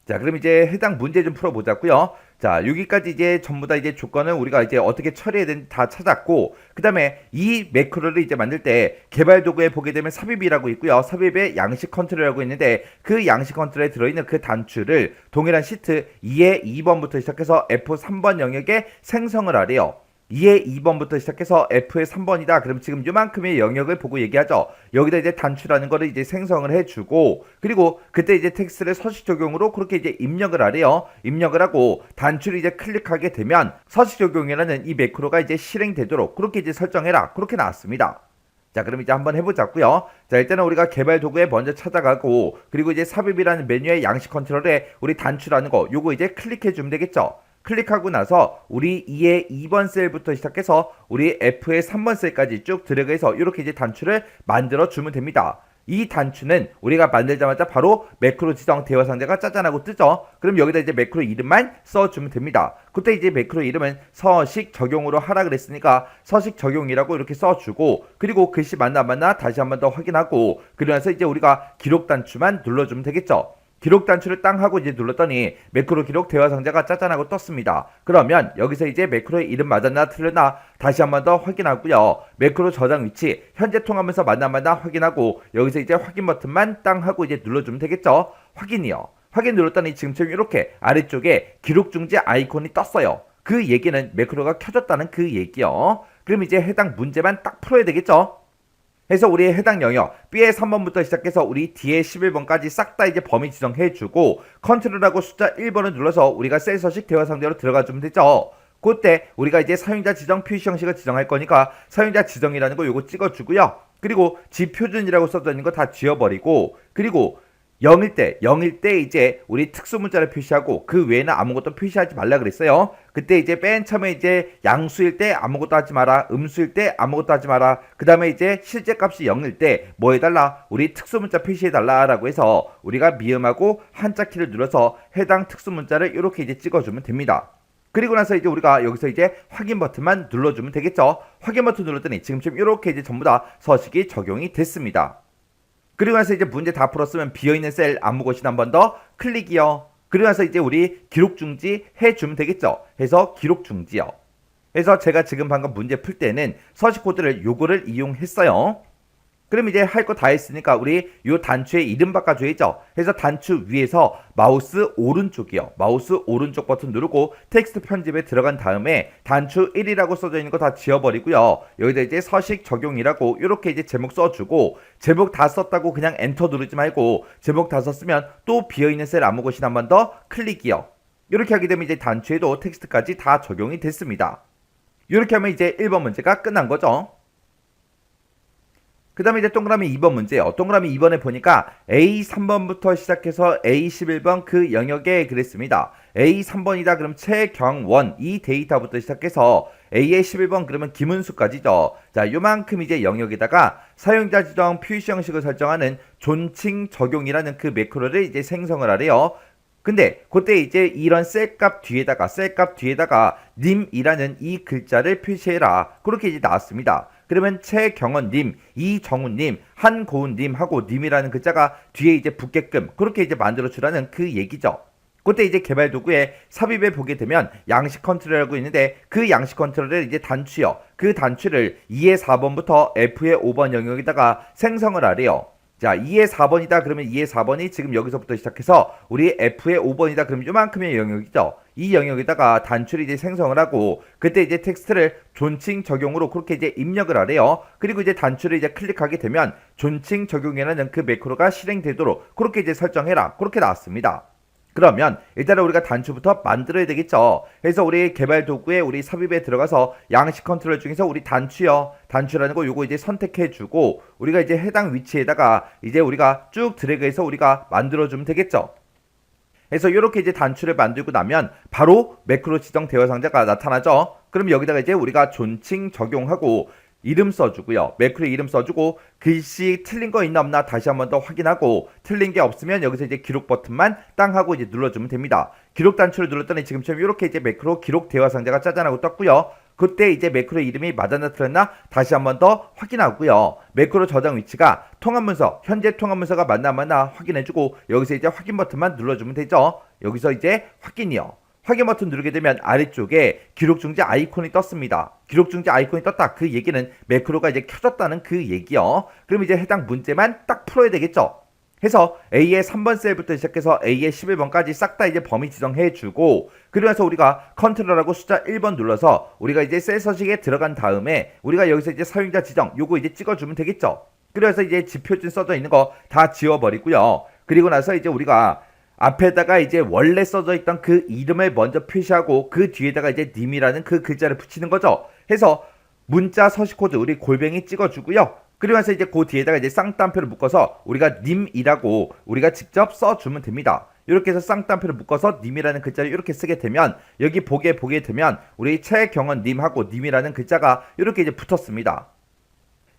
자, 그럼 이제 해당 문제 좀 풀어보자고요. 자, 여기까지 이제 전부 다 이제 조건을 우리가 이제 어떻게 처리해야 되는지 다 찾았고, 그 다음에 이 매크로를 이제 만들 때 개발 도구에 보게 되면 삽입이라고 있고요. 삽입에 양식 컨트롤이라고 있는데 그 양식 컨트롤에 들어있는 그 단추를 동일한 시트 2의 2번부터 시작해서 F3번 영역에 생성을 하래요. 2의 2번부터 시작해서 F의 3번이다. 그럼 지금 요만큼의 영역을 보고 얘기하죠. 여기다 이제 단추라는 거를 이제 생성을 해주고, 그리고 그때 이제 텍스트를 서식 적용으로 그렇게 이제 입력을 하래요. 입력을 하고 단추를 이제 클릭하게 되면 서식 적용이라는 이 매크로가 이제 실행되도록 그렇게 이제 설정해라. 그렇게 나왔습니다. 자, 그럼 이제 한번 해보자고요. 자, 일단은 우리가 개발 도구에 먼저 찾아가고, 그리고 이제 삽입이라는 메뉴의 양식 컨트롤에 우리 단추라는 거 요거 이제 클릭해주면 되겠죠. 클릭하고 나서 우리 2의 2번 셀부터 시작해서 우리 F의 3번 셀까지 쭉 드래그해서 이렇게 이제 단추를 만들어 주면 됩니다. 이 단추는 우리가 만들자마자 바로 매크로 지정 대화 상자가 짜잔하고 뜨죠. 그럼 여기다 이제 매크로 이름만 써주면 됩니다. 그때 이제 매크로 이름은 서식 적용으로 하라 그랬으니까 서식 적용이라고 이렇게 써주고, 그리고 글씨 맞나 다시 한번 더 확인하고, 그러면서 이제 우리가 기록 단추만 눌러주면 되겠죠. 기록 단추를 땅 하고 이제 눌렀더니 매크로 기록 대화 상자가 짜잔하고 떴습니다. 그러면 여기서 이제 매크로의 이름 맞았나 틀렸나 다시 한번 더 확인하고요. 매크로 저장 위치 현재 통하면서 맞나 확인하고 여기서 이제 확인 버튼만 땅 하고 이제 눌러주면 되겠죠. 확인이요. 확인 눌렀더니 지금처럼 이렇게 아래쪽에 기록 중지 아이콘이 떴어요. 그 얘기는 매크로가 켜졌다는 그 얘기요. 그럼 이제 해당 문제만 딱 풀어야 되겠죠. 해서 우리의 해당 영역 B의 3번부터 시작해서 우리 D의 11번까지 싹 다 이제 범위 지정해주고 컨트롤하고 숫자 1번을 눌러서 우리가 셀 서식 대화 상대로 들어가주면 되죠. 그때 우리가 이제 사용자 지정 표시 형식을 지정할 거니까 사용자 지정이라는 거 요거 찍어주고요. 그리고 지표준이라고 써져 있는 거 다 지워버리고, 그리고 0일 때 이제 우리 특수 문자를 표시하고 그 외에는 아무것도 표시하지 말라 그랬어요. 그때 이제 맨 처음에 이제 양수일 때 아무것도 하지 마라, 음수일 때 아무것도 하지 마라, 그 다음에 이제 실제 값이 0일 때 뭐 해달라, 우리 특수 문자 표시해달라 라고 해서 우리가 미음하고 한자 키를 눌러서 해당 특수 문자를 이렇게 이제 찍어주면 됩니다. 그리고 나서 이제 우리가 여기서 이제 확인 버튼만 눌러주면 되겠죠. 확인 버튼 눌렀더니 지금쯤 이렇게 이제 전부 다 서식이 적용이 됐습니다. 그리고 나서 이제 문제 다 풀었으면 비어있는 셀 아무 곳이나 한 번 더 클릭이요. 그리고 나서 이제 우리 기록 중지 해주면 되겠죠. 해서 기록 중지요. 그래서 제가 지금 방금 문제 풀 때는 서식 코드를 요거를 이용했어요. 그럼 이제 할 거 다 했으니까 우리 요 단추의 이름 바꿔줘야죠. 그래서 단추 위에서 마우스 오른쪽이요. 마우스 오른쪽 버튼 누르고 텍스트 편집에 들어간 다음에 단추 1이라고 써져 있는 거 다 지워버리고요. 여기다 이제 서식 적용이라고 이렇게 이제 제목 써주고, 제목 다 썼다고 그냥 엔터 누르지 말고 제목 다 썼으면 또 비어있는 셀 아무 곳이나 한 번 더 클릭이요. 이렇게 하게 되면 이제 단추에도 텍스트까지 다 적용이 됐습니다. 이렇게 하면 이제 1번 문제가 끝난 거죠. 그 다음에 이제 동그라미 2번 문제예요. 동그라미 2번에 보니까 A3번부터 시작해서 A11번 그 영역에 그랬습니다. A3번이다 그럼 최경원 이 데이터부터 시작해서 A의 11번 그러면 김은수까지죠. 자, 요만큼 이제 영역에다가 사용자 지정 표시 형식을 설정하는 존칭 적용이라는 그 매크로를 이제 생성을 하래요. 근데 그때 이제 이런 셀값 뒤에다가 님이라는 이 글자를 표시해라. 그렇게 이제 나왔습니다. 그러면 최경원님, 이정훈님, 한고은님 하고 님이라는 글자가 뒤에 이제 붙게끔 그렇게 이제 만들어주라는 그 얘기죠. 그때 이제 개발 도구에 삽입해 보게 되면 양식 컨트롤이라고 있는데 그 양식 컨트롤을 이제 단추요. 그 단추를 2의 4번부터 F의 5번 영역에다가 생성을 하래요. 자, 2의 4번이다 그러면 2의 4번이 지금 여기서부터 시작해서 우리 F의 5번이다 그러면 요만큼의 영역이죠. 이 영역에다가 단추를 이제 생성을 하고 그때 이제 텍스트를 존칭 적용으로 그렇게 이제 입력을 하래요. 그리고 이제 단추를 이제 클릭하게 되면 존칭 적용이라는 그 매크로가 실행되도록 그렇게 이제 설정해라. 그렇게 나왔습니다. 그러면 일단은 우리가 단추부터 만들어야 되겠죠. 그래서 우리 개발 도구에 우리 삽입에 들어가서 양식 컨트롤 중에서 우리 단추라는 거 요거 이제 선택해 주고 우리가 이제 해당 위치에다가 이제 우리가 쭉 드래그해서 우리가 만들어 주면 되겠죠. 그래서 이렇게 이제 단추를 만들고 나면 바로 매크로 지정 대화 상자가 나타나죠. 그럼 여기다가 이제 우리가 존칭 적용하고 이름 써주고요. 매크로 이름 써주고 글씨 틀린 거 있나 없나 다시 한번 더 확인하고 틀린 게 없으면 여기서 이제 기록 버튼만 땅 하고 이제 눌러주면 됩니다. 기록 단추를 눌렀더니 지금처럼 이렇게 이제 매크로 기록 대화 상자가 짜잔하고 떴고요. 그때 이제 매크로 이름이 맞았나 틀렸나 다시 한번 더 확인하고요. 매크로 저장 위치가 통합문서, 현재 통합문서가 맞나 안 맞나 확인해주고 여기서 이제 확인 버튼만 눌러주면 되죠. 여기서 이제 확인이요. 확인 버튼 누르게 되면 아래쪽에 기록 중지 아이콘이 떴습니다. 기록 중지 아이콘이 떴다. 그 얘기는 매크로가 이제 켜졌다는 그 얘기요. 그럼 이제 해당 문제만 딱 풀어야 되겠죠. 해서 A의 3번 셀부터 시작해서 A의 11번까지 싹 다 이제 범위 지정해 주고 그러면서 우리가 컨트롤하고 숫자 1번 눌러서 우리가 이제 셀 서식에 들어간 다음에 우리가 여기서 이제 사용자 지정 요거 이제 찍어주면 되겠죠. 그래서 이제 지표준 써져 있는 거 다 지워버리고요. 그리고 나서 이제 우리가 앞에다가 이제 원래 써져 있던 그 이름을 먼저 표시하고 그 뒤에다가 이제 님이라는 그 글자를 붙이는 거죠. 해서 문자 서식 코드 우리 골뱅이 찍어주고요. 그러면서 이제 그 뒤에다가 이제 쌍따옴표를 묶어서 우리가 님이라고 우리가 직접 써주면 됩니다. 이렇게 해서 쌍따옴표를 묶어서 님이라는 글자를 이렇게 쓰게 되면 여기 보게 되면 우리 최경원 님하고 님이라는 글자가 이렇게 이제 붙었습니다.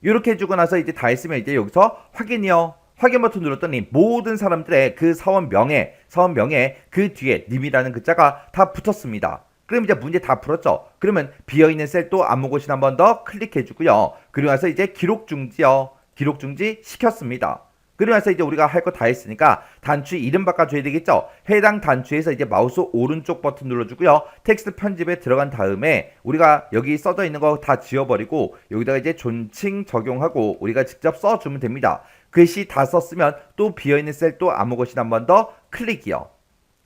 이렇게 해주고 나서 이제 다 했으면 이제 여기서 확인이요. 확인 버튼 눌렀더니 모든 사람들의 그 사원명에 그 뒤에 님이라는 글자가 다 붙었습니다. 그럼 이제 문제 다 풀었죠. 그러면 비어있는 셀도 아무곳이나 한 번 더 클릭해주고요. 그리고 나서 이제 기록 중지요. 기록 중지 시켰습니다. 그리고 나서 이제 우리가 할 거 다 했으니까 단추 이름 바꿔줘야 되겠죠. 해당 단추에서 이제 마우스 오른쪽 버튼 눌러주고요. 텍스트 편집에 들어간 다음에 우리가 여기 써져 있는 거 다 지워버리고 여기다가 이제 존칭 적용하고 우리가 직접 써주면 됩니다. 글씨 다 썼으면 또 비어있는 셀 또 아무것이나 한 번 더 클릭이요.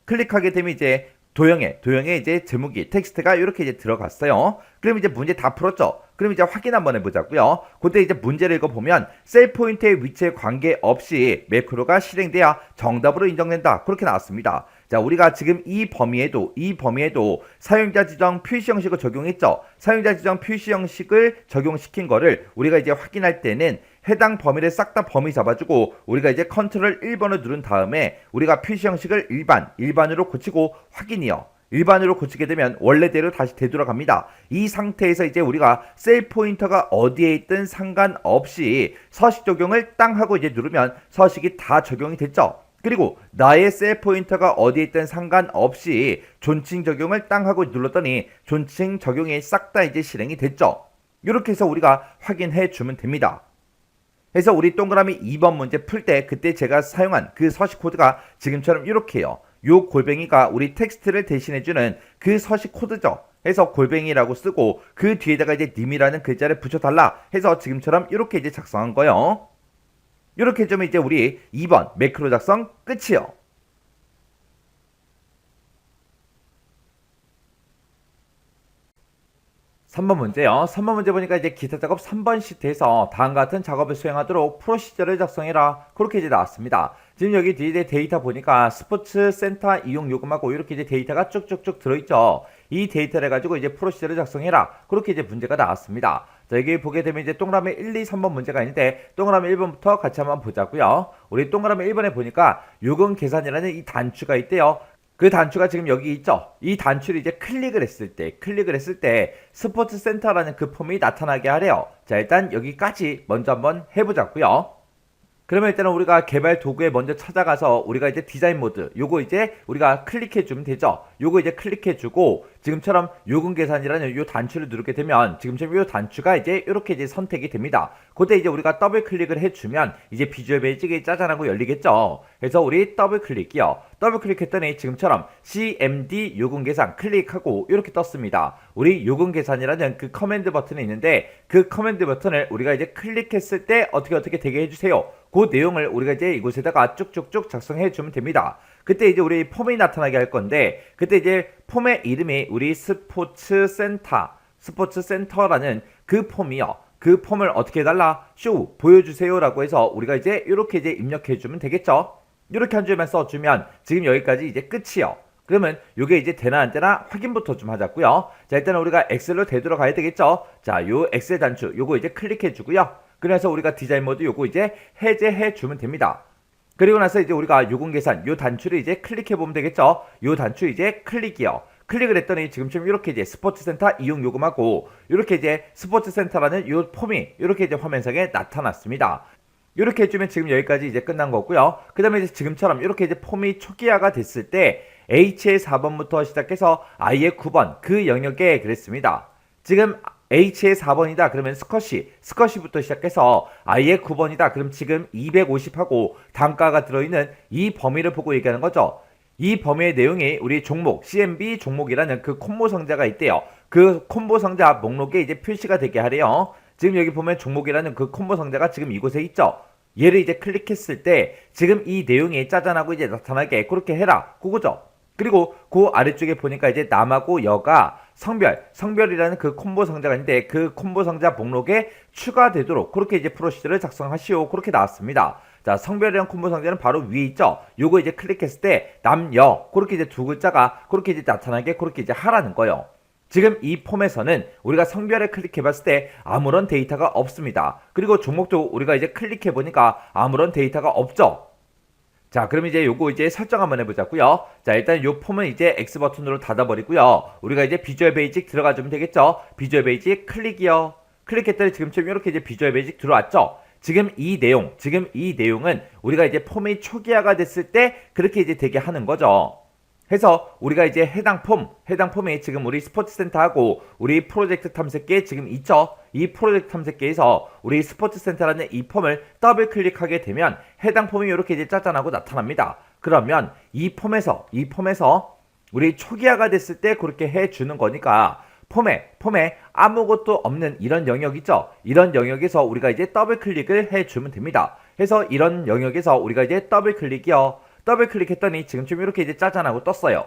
클릭하게 되면 이제 도형에 이제 제목이 텍스트가 이렇게 이제 들어갔어요. 그럼 이제 문제 다 풀었죠. 그럼 이제 확인 한번 해보자고요. 그때 이제 문제를 읽어보면 셀 포인트의 위치에 관계없이 매크로가 실행돼야 정답으로 인정된다. 그렇게 나왔습니다. 자, 우리가 지금 이 범위에도 사용자 지정 표시 형식을 적용했죠. 사용자 지정 표시 형식을 적용시킨 거를 우리가 이제 확인할 때는 해당 범위를 싹 다 범위 잡아주고 우리가 이제 컨트롤 1번을 누른 다음에 우리가 표시 형식을 일반으로 고치고 확인이요. 일반으로 고치게 되면 원래대로 다시 되돌아갑니다. 이 상태에서 이제 우리가 셀 포인터가 어디에 있든 상관없이 서식 적용을 땅 하고 이제 누르면 서식이 다 적용이 됐죠. 그리고 나의 셀 포인터가 어디에 있든 상관없이 존칭 적용을 땅 하고 눌렀더니 존칭 적용이 싹 다 이제 실행이 됐죠. 이렇게 해서 우리가 확인해 주면 됩니다. 그래서 우리 동그라미 2번 문제 풀 때 그때 제가 사용한 그 서식 코드가 지금처럼 이렇게요. 요 골뱅이가 우리 텍스트를 대신해주는 그 서식 코드죠. 해서 골뱅이라고 쓰고 그 뒤에다가 이제 님이라는 글자를 붙여달라 해서 지금처럼 이렇게 이제 작성한 거예요. 이렇게 해주면 이제 우리 2번 매크로 작성 끝이요. 3번 문제요. 3번 문제 보니까 이제 기타 작업 3번 시트에서 다음과 같은 작업을 수행하도록 프로시저를 작성해라. 그렇게 이제 나왔습니다. 지금 여기 뒤에 데이터 보니까 스포츠 센터 이용 요금하고 이렇게 이제 데이터가 쭉쭉쭉 들어있죠. 이 데이터를 가지고 이제 프로시저를 작성해라. 그렇게 이제 문제가 나왔습니다. 자, 여기 보게 되면 이제 동그라미 1, 2, 3번 문제가 있는데 동그라미 1번부터 같이 한번 보자고요. 우리 동그라미 1번에 보니까 요금 계산이라는 이 단추가 있대요. 그 단추가 지금 여기 있죠. 이 단추를 이제 클릭을 했을 때 스포츠 센터라는 그 폼이 나타나게 하래요. 자, 일단 여기까지 먼저 한번 해보자고요. 그러면 일단은 우리가 개발 도구에 먼저 찾아가서 우리가 이제 디자인 모드 요거 이제 우리가 클릭해 주면 되죠. 요거 이제 클릭해 주고 지금처럼 요금 계산이라는 요 단추를 누르게 되면 지금처럼 요 단추가 이제 이렇게 이제 선택이 됩니다. 그때 이제 우리가 더블 클릭을 해 주면 이제 비주얼 베이직이 짜잔하고 열리겠죠. 그래서 우리 더블 클릭이요. 더블 클릭했더니 지금처럼 CMD 요금 계산 클릭하고 이렇게 떴습니다. 우리 요금 계산이라는 그 커맨드 버튼이 있는데 그 커맨드 버튼을 우리가 이제 클릭했을 때 어떻게 되게 해주세요. 그 내용을 우리가 이제 이곳에다가 쭉쭉쭉 작성해 주면 됩니다. 그때 이제 우리 폼이 나타나게 할 건데 그때 이제 폼의 이름이 우리 스포츠 센터라는 그 폼이요. 그 폼을 어떻게 해달라? 쇼 보여주세요 라고 해서 우리가 이제 이렇게 이제 입력해 주면 되겠죠. 이렇게 한 줄만 써주면 지금 여기까지 이제 끝이요. 그러면 요게 이제 되나 안 되나 확인부터 좀 하자고요. 자, 일단은 우리가 엑셀로 되돌아가야 되겠죠. 자, 요 엑셀 단추 요거 이제 클릭해 주고요. 그래서 우리가 디자인 모드 요거 이제 해제해 주면 됩니다. 그리고 나서 이제 우리가 요금 계산 요 단추를 이제 클릭해 보면 되겠죠. 요 단추 이제 클릭이요. 클릭을 했더니 지금처럼 이렇게 이제 스포츠센터 이용 요금하고 이렇게 이제 스포츠센터라는 요 폼이 이렇게 이제 화면상에 나타났습니다. 이렇게 해주면 지금 여기까지 이제 끝난 거고요. 그 다음에 이제 지금처럼 이렇게 이제 폼이 초기화가 됐을 때 H의 4번부터 시작해서 I의 9번 그 영역에 그랬습니다. 지금 H의 4번이다 그러면 스컷시부터 시작해서 I의 9번이다 그럼 지금 250하고 단가가 들어있는 이 범위를 보고 얘기하는 거죠. 이 범위의 내용이 우리 종목 CMB 종목이라는 그 콤보 상자가 있대요. 그 콤보 상자 목록에 이제 표시가 되게 하래요. 지금 여기 보면 종목이라는 그 콤보 상자가 지금 이곳에 있죠. 얘를 이제 클릭했을 때 지금 이 내용이 짜잔하고 이제 나타나게 그렇게 해라 그거죠. 그리고 그 아래쪽에 보니까 이제 남하고 여가 성별이라는 그 콤보 상자가 있는데 그 콤보 상자 목록에 추가되도록 그렇게 이제 프로시저를 작성하시오 그렇게 나왔습니다. 자, 성별이라는 콤보 상자는 바로 위에 있죠. 요거 이제 클릭했을 때 남여 그렇게 이제 두 글자가 그렇게 이제 나타나게 그렇게 이제 하라는 거예요. 지금 이 폼에서는 우리가 성별을 클릭해 봤을 때 아무런 데이터가 없습니다. 그리고 종목도 우리가 이제 클릭해 보니까 아무런 데이터가 없죠. 자, 그럼 이제 요거 이제 설정 한번 해보자고요. 자, 일단 요 폼은 이제 X 버튼으로 닫아버리고요. 우리가 이제 비주얼 베이직 들어가주면 되겠죠. 비주얼 베이직 클릭이요. 클릭했더니 지금처럼 이렇게 이제 비주얼 베이직 들어왔죠. 지금 이 내용은 우리가 이제 폼이 초기화가 됐을 때 그렇게 이제 되게 하는 거죠. 해서 우리가 이제 해당 폼이 지금 우리 스포츠센터하고 우리 프로젝트 탐색기에 지금 있죠. 이 프로젝트 탐색기에서 우리 스포츠센터라는 이 폼을 더블 클릭하게 되면 해당 폼이 이렇게 이제 짜잔하고 나타납니다. 그러면 이 폼에서 우리 초기화가 됐을 때 그렇게 해주는 거니까 폼에 아무것도 없는 이런 영역 있죠. 이런 영역에서 우리가 이제 더블 클릭을 해주면 됩니다. 해서 이런 영역에서 우리가 이제 더블 클릭이요. 더블 클릭했더니 지금쯤 이렇게 이제 짜잔하고 떴어요.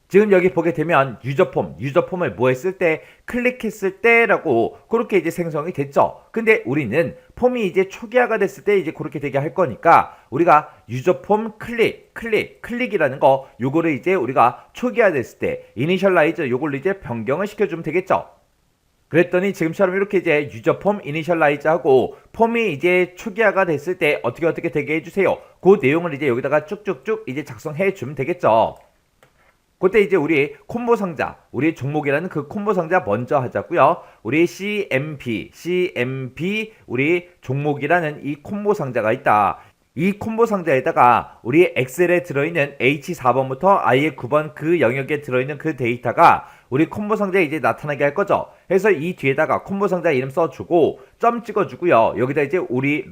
지금 여기 보게 되면 유저폼을 뭐 했을 때 클릭했을 때라고 그렇게 이제 생성이 됐죠. 근데 우리는 폼이 이제 초기화가 됐을 때 이제 그렇게 되게 할 거니까 우리가 유저폼 클릭이라는 거 요거를 이제 우리가 초기화 됐을 때 이니셜라이즈 요걸로 이제 변경을 시켜주면 되겠죠. 그랬더니 지금처럼 이렇게 이제 유저폼 이니셜라이즈 하고 폼이 이제 초기화가 됐을 때 어떻게 되게 해주세요. 그 내용을 이제 여기다가 쭉쭉쭉 이제 작성해 주면 되겠죠. 그때 이제 우리 콤보 상자, 우리 종목이라는 그 콤보 상자 먼저 하자고요. 우리 CMP 우리 종목이라는 이 콤보 상자가 있다. 이 콤보 상자에다가 우리 엑셀에 들어있는 H4번부터 I의 9번 그 영역에 들어있는 그 데이터가 우리 콤보 상자에 이제 나타나게 할 거죠. 그래서 이 뒤에다가 콤보 상자 이름 써주고 점 찍어주고요. 여기다 이제 우리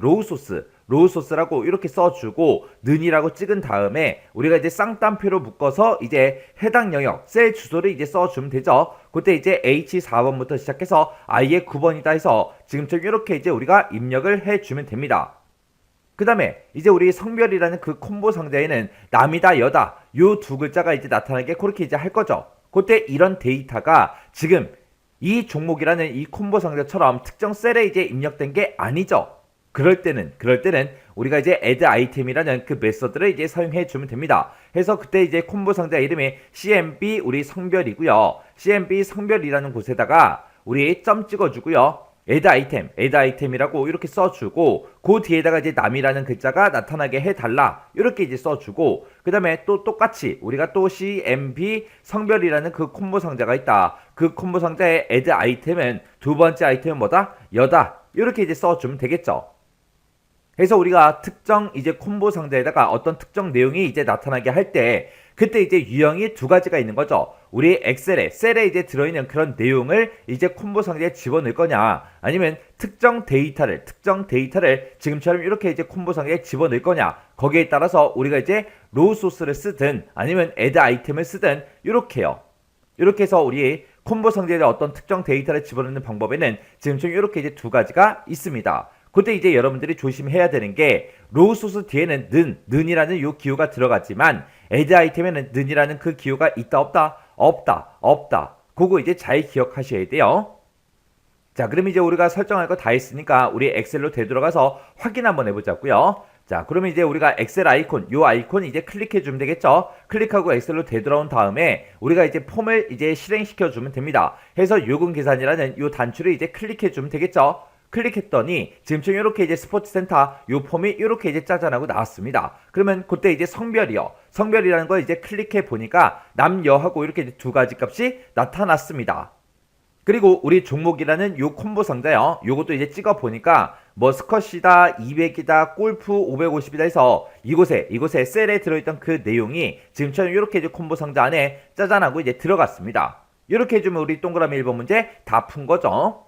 로우소스라고 이렇게 써주고 는이라고 찍은 다음에 우리가 이제 쌍따옴표로 묶어서 이제 해당 영역 셀 주소를 이제 써주면 되죠. 그때 이제 H4번부터 시작해서 I의 9번이다 해서 지금처럼 이렇게 이제 우리가 입력을 해주면 됩니다. 그 다음에 이제 우리 성별이라는 그 콤보 상자에는 남이다 여다 요 두 글자가 이제 나타나게 그렇게 이제 할 거죠. 그때 이런 데이터가 지금 이 종목이라는 이 콤보 상자처럼 특정 셀에 이제 입력된 게 아니죠. 그럴 때는 우리가 이제 add 아이템이라는 그 메서드를 이제 사용해 주면 됩니다. 해서 그때 이제 콤보 상자 이름이 CMB 우리 성별이고요. CMB 성별이라는 곳에다가 우리 점 찍어주고요. add 아이템이라고 이렇게 써주고 그 뒤에다가 이제 남이라는 글자가 나타나게 해달라 이렇게 이제 써주고 그 다음에 또 똑같이 우리가 또 cmp 성별이라는 그 콤보 상자가 있다. 그 콤보 상자의 add 아이템은 두 번째 아이템은 뭐다? 여다 이렇게 이제 써주면 되겠죠. 그래서 우리가 특정 이제 콤보 상자에다가 어떤 특정 내용이 이제 나타나게 할 때 그때 이제 유형이 두 가지가 있는 거죠. 우리 엑셀에 셀에 이제 들어있는 그런 내용을 이제 콤보 상자에 집어넣을 거냐 아니면 특정 데이터를 지금처럼 이렇게 이제 콤보 상자에 집어넣을 거냐 거기에 따라서 우리가 이제 로우 소스를 쓰든 아니면 애드 아이템을 쓰든 이렇게요. 이렇게 해서 우리 콤보 상자에 어떤 특정 데이터를 집어넣는 방법에는 지금처럼 이렇게 이제 두 가지가 있습니다. 그때 이제 여러분들이 조심해야 되는 게 로우 소스 뒤에는 는이라는 요 기호가 들어갔지만 add 아이템에는 는이라는 그 기호가 있다 없다. 그거 이제 잘 기억하셔야 돼요. 자, 그럼 이제 우리가 설정할 거 다 했으니까 우리 엑셀로 되돌아가서 확인 한번 해보자고요. 자, 그러면 이제 우리가 엑셀 아이콘, 요 아이콘 이제 클릭해 주면 되겠죠? 클릭하고 엑셀로 되돌아온 다음에 우리가 이제 폼을 이제 실행시켜 주면 됩니다. 해서 요금 계산이라는 요 단추를 이제 클릭해 주면 되겠죠? 클릭했더니 지금처럼 이렇게 이제 스포츠 센터 요 폼이 이렇게 이제 짜잔하고 나왔습니다. 그러면 그때 이제 성별이요. 성별이라는 걸 이제 클릭해 보니까 남여하고 이렇게 이제 두 가지 값이 나타났습니다. 그리고 우리 종목이라는 요 콤보 상자요. 요것도 이제 찍어 보니까 뭐 스쿼시다, 200이다, 골프 550이다 해서 이곳에 셀에 들어있던 그 내용이 지금처럼 이렇게 이제 콤보 상자 안에 짜잔하고 이제 들어갔습니다. 이렇게 해주면 우리 동그라미 1번 문제 다 푼 거죠.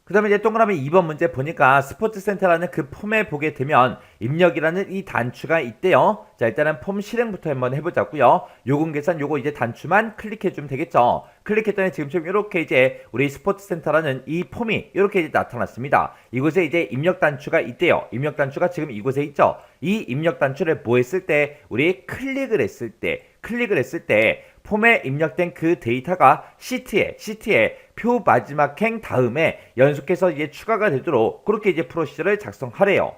그 다음에 이제 동그라미 2번 문제 보니까 스포츠센터라는 그 폼에 보게 되면 입력이라는 이 단추가 있대요. 자, 일단은 폼 실행부터 한번 해보자고요. 요금 계산 요거 이제 단추만 클릭해주면 되겠죠. 클릭했더니 지금처럼 이렇게 이제 우리 스포츠센터라는 이 폼이 이렇게 이제 나타났습니다. 이곳에 이제 입력 단추가 있대요. 입력 단추가 지금 이곳에 있죠. 이 입력 단추를 뭐 했을 때 우리 클릭을 했을 때 폼에 입력된 그 데이터가 시트에 표 마지막 행 다음에 연속해서 이제 추가가 되도록 그렇게 이제 프로시저를 작성하래요.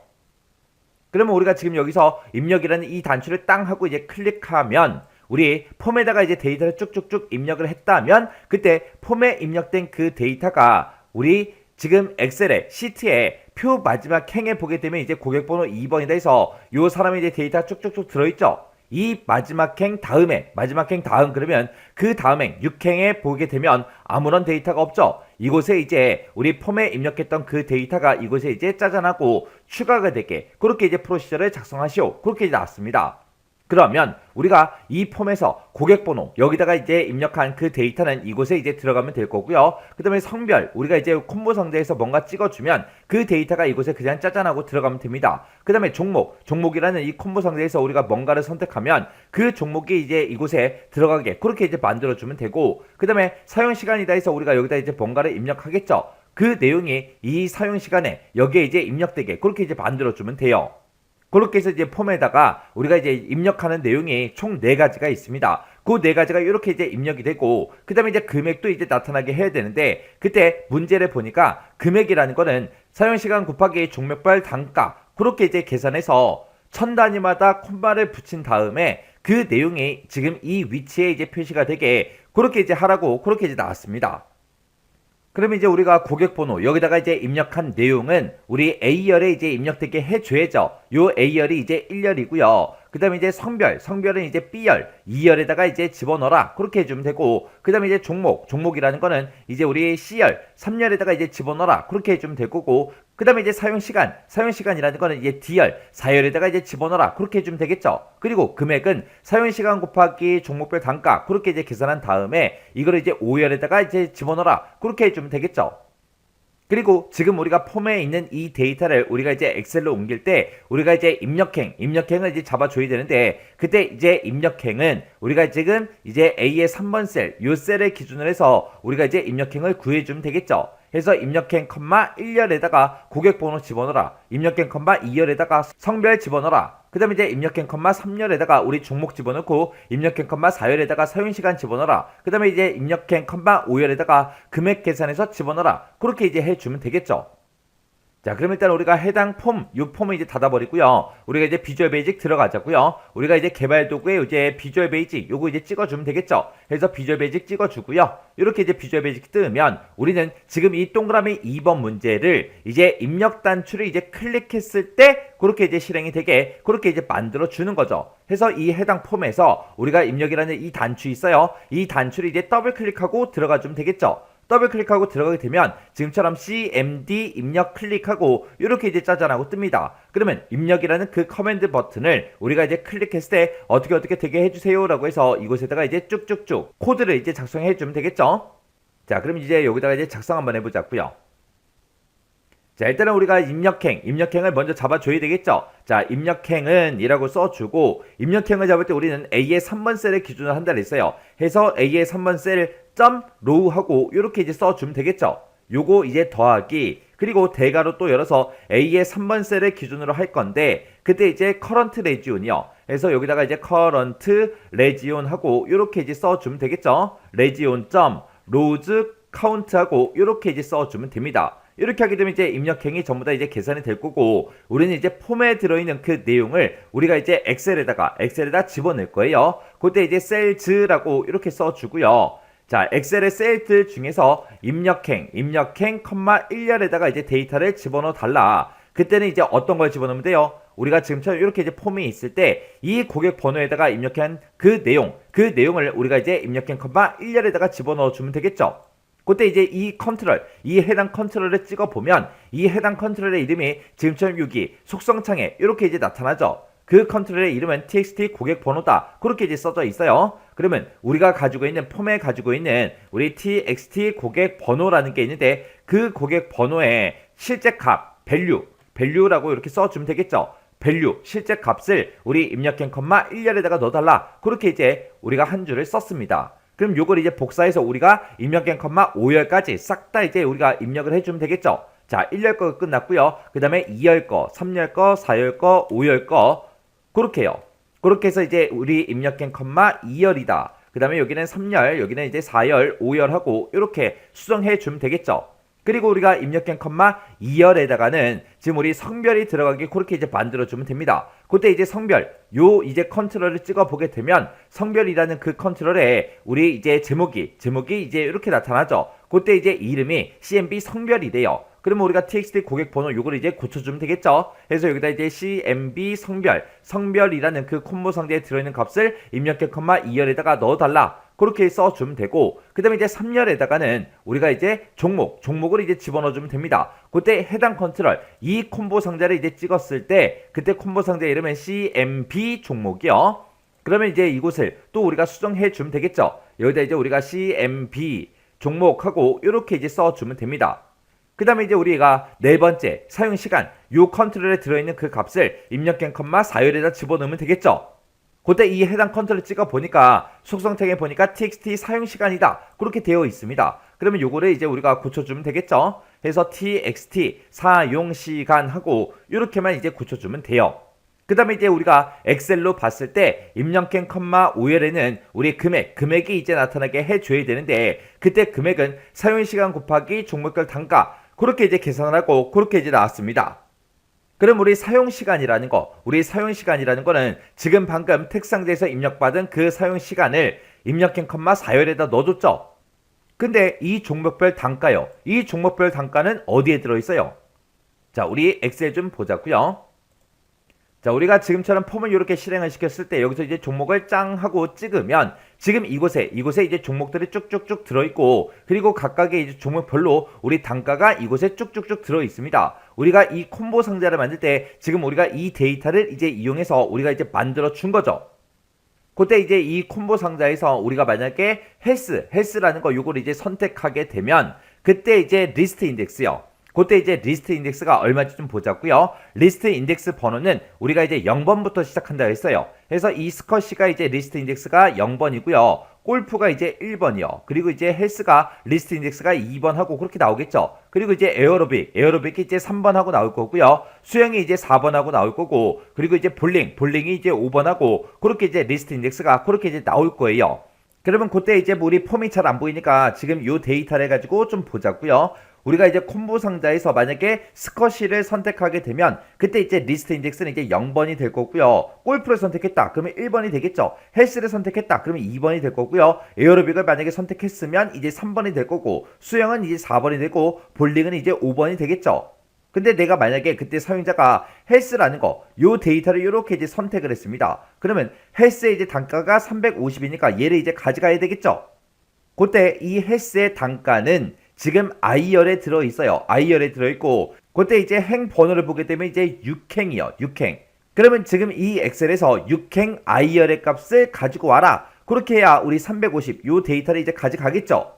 그러면 우리가 지금 여기서 입력이라는 이 단추를 땅 하고 이제 클릭하면 우리 폼에다가 이제 데이터를 쭉쭉쭉 입력을 했다면 그때 폼에 입력된 그 데이터가 우리 지금 엑셀에 시트에 표 마지막 행에 보게 되면 이제 고객번호 2번이다 해서 요 사람의 이제 데이터 쭉쭉쭉 들어있죠. 이 마지막 행 다음 그러면 그 다음 행 6행에 보게 되면 아무런 데이터가 없죠. 이곳에 이제 우리 폼에 입력했던 그 데이터가 이곳에 이제 짜잔하고 추가가 되게 그렇게 이제 프로시저를 작성하시오. 그렇게 이제 나왔습니다. 그러면 우리가 이 폼에서 고객번호 여기다가 이제 입력한 그 데이터는 이곳에 이제 들어가면 될 거고요. 그 다음에 성별 우리가 이제 콤보 상자에서 뭔가 찍어주면 그 데이터가 이곳에 그냥 짜잔하고 들어가면 됩니다. 그 다음에 종목이라는 이 콤보 상자에서 우리가 뭔가를 선택하면 그 종목이 이제 이곳에 들어가게 그렇게 이제 만들어주면 되고 그 다음에 사용시간이다 해서 우리가 여기다 이제 뭔가를 입력하겠죠. 그 내용이 이 사용시간에 여기에 이제 입력되게 그렇게 이제 만들어주면 돼요. 그렇게 해서 이제 폼에다가 우리가 이제 입력하는 내용이 총 4가지가 있습니다. 그 4가지가 이렇게 이제 입력이 되고, 그 다음에 이제 금액도 이제 나타나게 해야 되는데, 그때 문제를 보니까 금액이라는 거는 사용시간 곱하기 종목별 단가, 그렇게 이제 계산해서 1000단위마다 콤마를 붙인 다음에 그 내용이 지금 이 위치에 이제 표시가 되게 그렇게 이제 하라고 그렇게 이제 나왔습니다. 그러면 이제 우리가 고객번호 여기다가 이제 입력한 내용은 우리 A열에 이제 입력되게 해줘야죠. 요 A열이 이제 1열이고요. 그 다음에 이제 성별은 이제 B열, 2열에다가 이제 집어넣어라. 그렇게 해주면 되고, 그 다음에 이제 종목이라는 거는 이제 우리 C열, 3열에다가 이제 집어넣어라. 그렇게 해주면 될 거고, 그 다음에 이제 사용시간이라는 거는 이제 D열, 4열에다가 이제 집어넣어라. 그렇게 해주면 되겠죠. 그리고 금액은 사용시간 곱하기 종목별 단가, 그렇게 이제 계산한 다음에 이거를 이제 5열에다가 이제 집어넣어라. 그렇게 해주면 되겠죠. 그리고 지금 우리가 폼에 있는 이 데이터를 우리가 이제 엑셀로 옮길 때 우리가 이제 입력행을 이제 잡아줘야 되는데 그때 이제 입력행은 우리가 지금 이제 A의 3번 셀, 요 셀을 기준으로 해서 우리가 이제 입력행을 구해주면 되겠죠. 해서 입력행, 1열에다가 고객번호 집어넣어라. 입력행, 2열에다가 성별 집어넣어라. 그 다음에 이제 입력행, 3열에다가 우리 종목 집어넣고 입력행, 4열에다가 사용시간 집어넣어라. 그 다음에 이제 입력행, 5열에다가 금액 계산해서 집어넣어라. 그렇게 이제 해주면 되겠죠. 자, 그럼 일단 우리가 해당 폼, 이 폼을 이제 닫아버리고요. 우리가 이제 비주얼 베이직 들어가자고요. 우리가 이제 개발 도구에 이제 비주얼 베이직 요거 이제 찍어주면 되겠죠. 그래서 비주얼 베이직 찍어주고요. 이렇게 이제 비주얼 베이직 뜨면 우리는 지금 이 동그라미 2번 문제를 이제 입력 단추를 이제 클릭했을 때 그렇게 이제 실행이 되게 그렇게 이제 만들어 주는 거죠. 그래서 이 해당 폼에서 우리가 입력이라는 이 단추 있어요. 이 단추를 이제 더블 클릭하고 들어가 주면 되겠죠. 더블 클릭하고 들어가게 되면 지금처럼 CMD 입력 클릭하고 이렇게 이제 짜잔 하고 뜹니다. 그러면 입력이라는 그 커맨드 버튼을 우리가 이제 클릭했을 때 어떻게 되게 해주세요 라고 해서 이곳에다가 이제 쭉쭉쭉 코드를 이제 작성해 주면 되겠죠. 자, 그럼 이제 여기다가 이제 작성 한번 해보자고요. 자, 일단은 우리가 입력행을 먼저 잡아줘야 되겠죠. 자, 입력행은 이라고 써주고 입력행을 잡을 때 우리는 A의 3번 셀을 기준으로 한다 그랬어요. 해서 A의 3번 셀 점 로우 하고 이렇게 이제 써주면 되겠죠. 요거 이제 더하기 그리고 대괄호 또 열어서 A의 3번 셀을 기준으로 할 건데 그때 이제 current region이요. 그래서 여기다가 이제 current region 하고 이렇게 이제 써주면 되겠죠. region 점 rows count 하고 이렇게 이제 써주면 됩니다. 이렇게 하게 되면 이제 입력행이 전부 다 이제 계산이 될 거고 우리는 이제 폼에 들어있는 그 내용을 우리가 이제 엑셀에다 집어넣을 거예요. 그때 이제 셀즈라고 이렇게 써주고요. 자, 엑셀의 셀들 중에서 입력행, 컴마 1열에다가 이제 데이터를 집어넣어 달라. 그때는 이제 어떤 걸 집어넣으면 돼요? 우리가 지금처럼 이렇게 이제 폼이 있을 때 이 고객 번호에다가 입력한 그 내용을 우리가 이제 입력행, 컴마 1열에다가 집어넣어 주면 되겠죠. 그때 이제 이 해당 컨트롤을 찍어보면 이 해당 컨트롤의 이름이 지금처럼 여기 속성창에 이렇게 이제 나타나죠. 그 컨트롤의 이름은 txt 고객 번호다. 그렇게 이제 써져 있어요. 그러면 우리가 가지고 있는 폼에 가지고 있는 우리 txt 고객 번호라는 게 있는데 그 고객 번호의 실제 값, value라고 이렇게 써주면 되겠죠. value, 실제 값을 우리 입력행 컴마 1열에다가 넣어달라. 그렇게 이제 우리가 한 줄을 썼습니다. 그럼 요걸 이제 복사해서 우리가 입력행 컴마 5열까지 싹 다 이제 우리가 입력을 해주면 되겠죠. 자, 1열 거 끝났고요. 그 다음에 2열 거, 3열 거, 4열 거, 5열 거 그렇게요. 그렇게 해서 이제 우리 입력행 컴마 2열이다. 그 다음에 여기는 3열, 여기는 이제 4열, 5열 하고 이렇게 수정해 주면 되겠죠. 그리고 우리가 입력행 컴마 2열에다가는 지금 우리 성별이 들어가게 그렇게 이제 만들어 주면 됩니다. 그때 이제 성별, 요 이제 컨트롤을 찍어 보게 되면 성별이라는 그 컨트롤에 우리 이제 제목이 이제 이렇게 나타나죠. 그때 이제 이름이 CMB 성별이래요. 그러면 우리가 txt 고객 번호 요걸 이제 고쳐주면 되겠죠. 그래서 여기다 이제 CMB 성별이라는 그 콤보 상자에 들어있는 값을 입력행 컴마 2열에다가 넣어달라. 그렇게 써주면 되고 그 다음에 이제 3열에다가는 우리가 이제 종목을 이제 집어넣어주면 됩니다. 그때 해당 컨트롤 이 콤보 상자를 이제 찍었을 때 그때 콤보 상자 이름은 CMB 종목이요. 그러면 이제 이곳을 또 우리가 수정해 주면 되겠죠. 여기다 이제 우리가 CMB 종목하고 이렇게 이제 써주면 됩니다. 그 다음에 이제 우리가 네 번째 사용시간 요 컨트롤에 들어있는 그 값을 입력행 컴마 4열에다 집어넣으면 되겠죠. 그때 이 해당 컨트롤을 찍어 보니까 속성창에 보니까 txt 사용시간이다 그렇게 되어 있습니다. 그러면 요거를 이제 우리가 고쳐주면 되겠죠. 그래서 txt 사용시간 하고 이렇게만 이제 고쳐주면 돼요. 그 다음에 이제 우리가 엑셀로 봤을 때 입력행 컴마 5열에는 우리 금액이 이제 나타나게 해줘야 되는데 그때 금액은 사용시간 곱하기 종목별 단가 그렇게 이제 계산을 하고 그렇게 이제 나왔습니다. 그럼 우리 사용시간이라는 거는 지금 방금 텍상자에서 입력받은 그 사용시간을 입력행 컴마 4열에다 넣어줬죠. 근데 이 종목별 단가요. 이 종목별 단가는 어디에 들어있어요? 자, 우리 엑셀 좀 보자고요. 자, 우리가 지금처럼 폼을 이렇게 실행을 시켰을 때 여기서 이제 종목을 짱 하고 찍으면 지금 이곳에 이제 종목들이 쭉쭉쭉 들어있고 그리고 각각의 이제 종목별로 우리 단가가 이곳에 쭉쭉쭉 들어있습니다. 우리가 이 콤보 상자를 만들 때 지금 우리가 이 데이터를 이제 이용해서 우리가 이제 만들어 준 거죠. 그때 이제 이 콤보 상자에서 우리가 만약에 헬스라는 거 요걸 이제 선택하게 되면 그때 이제 리스트 인덱스요. 그때 이제 리스트 인덱스가 얼마인지 좀 보자고요. 리스트 인덱스 번호는 우리가 이제 0번부터 시작한다 했어요. 그래서 이 스쿼시가 이제 리스트 인덱스가 0번이고요. 골프가 이제 1번이요. 그리고 이제 헬스가 리스트 인덱스가 2번 하고 그렇게 나오겠죠. 그리고 이제 에어로빅이 이제 3번 하고 나올 거고요. 수영이 이제 4번 하고 나올 거고 그리고 이제 볼링이 이제 5번 하고 그렇게 이제 리스트 인덱스가 그렇게 이제 나올 거예요. 그러면 그때 이제 우리 폼이 잘 안 보이니까 지금 요 데이터를 가지고 좀 보자고요. 우리가 이제 콤보 상자에서 만약에 스쿼시를 선택하게 되면 그때 이제 리스트 인덱스는 이제 0번이 될 거고요. 골프를 선택했다. 그러면 1번이 되겠죠. 헬스를 선택했다. 그러면 2번이 될 거고요. 에어로빅을 만약에 선택했으면 이제 3번이 될 거고, 수영은 이제 4번이 되고, 볼링은 이제 5번이 되겠죠. 근데 내가 만약에 그때 사용자가 헬스라는 거, 요 데이터를 이렇게 이제 선택을 했습니다. 그러면 헬스의 이제 단가가 350이니까 얘를 이제 가져가야 되겠죠. 그때 이 헬스의 단가는 지금 IR에 들어있어요. IR에 들어있고, 그때 이제 행 번호를 보게 되면 이제 6행이요. 6행. 그러면 지금 이 엑셀에서 6행 IR의 값을 가지고 와라. 그렇게 해야 우리 350, 요 데이터를 이제 가져가겠죠.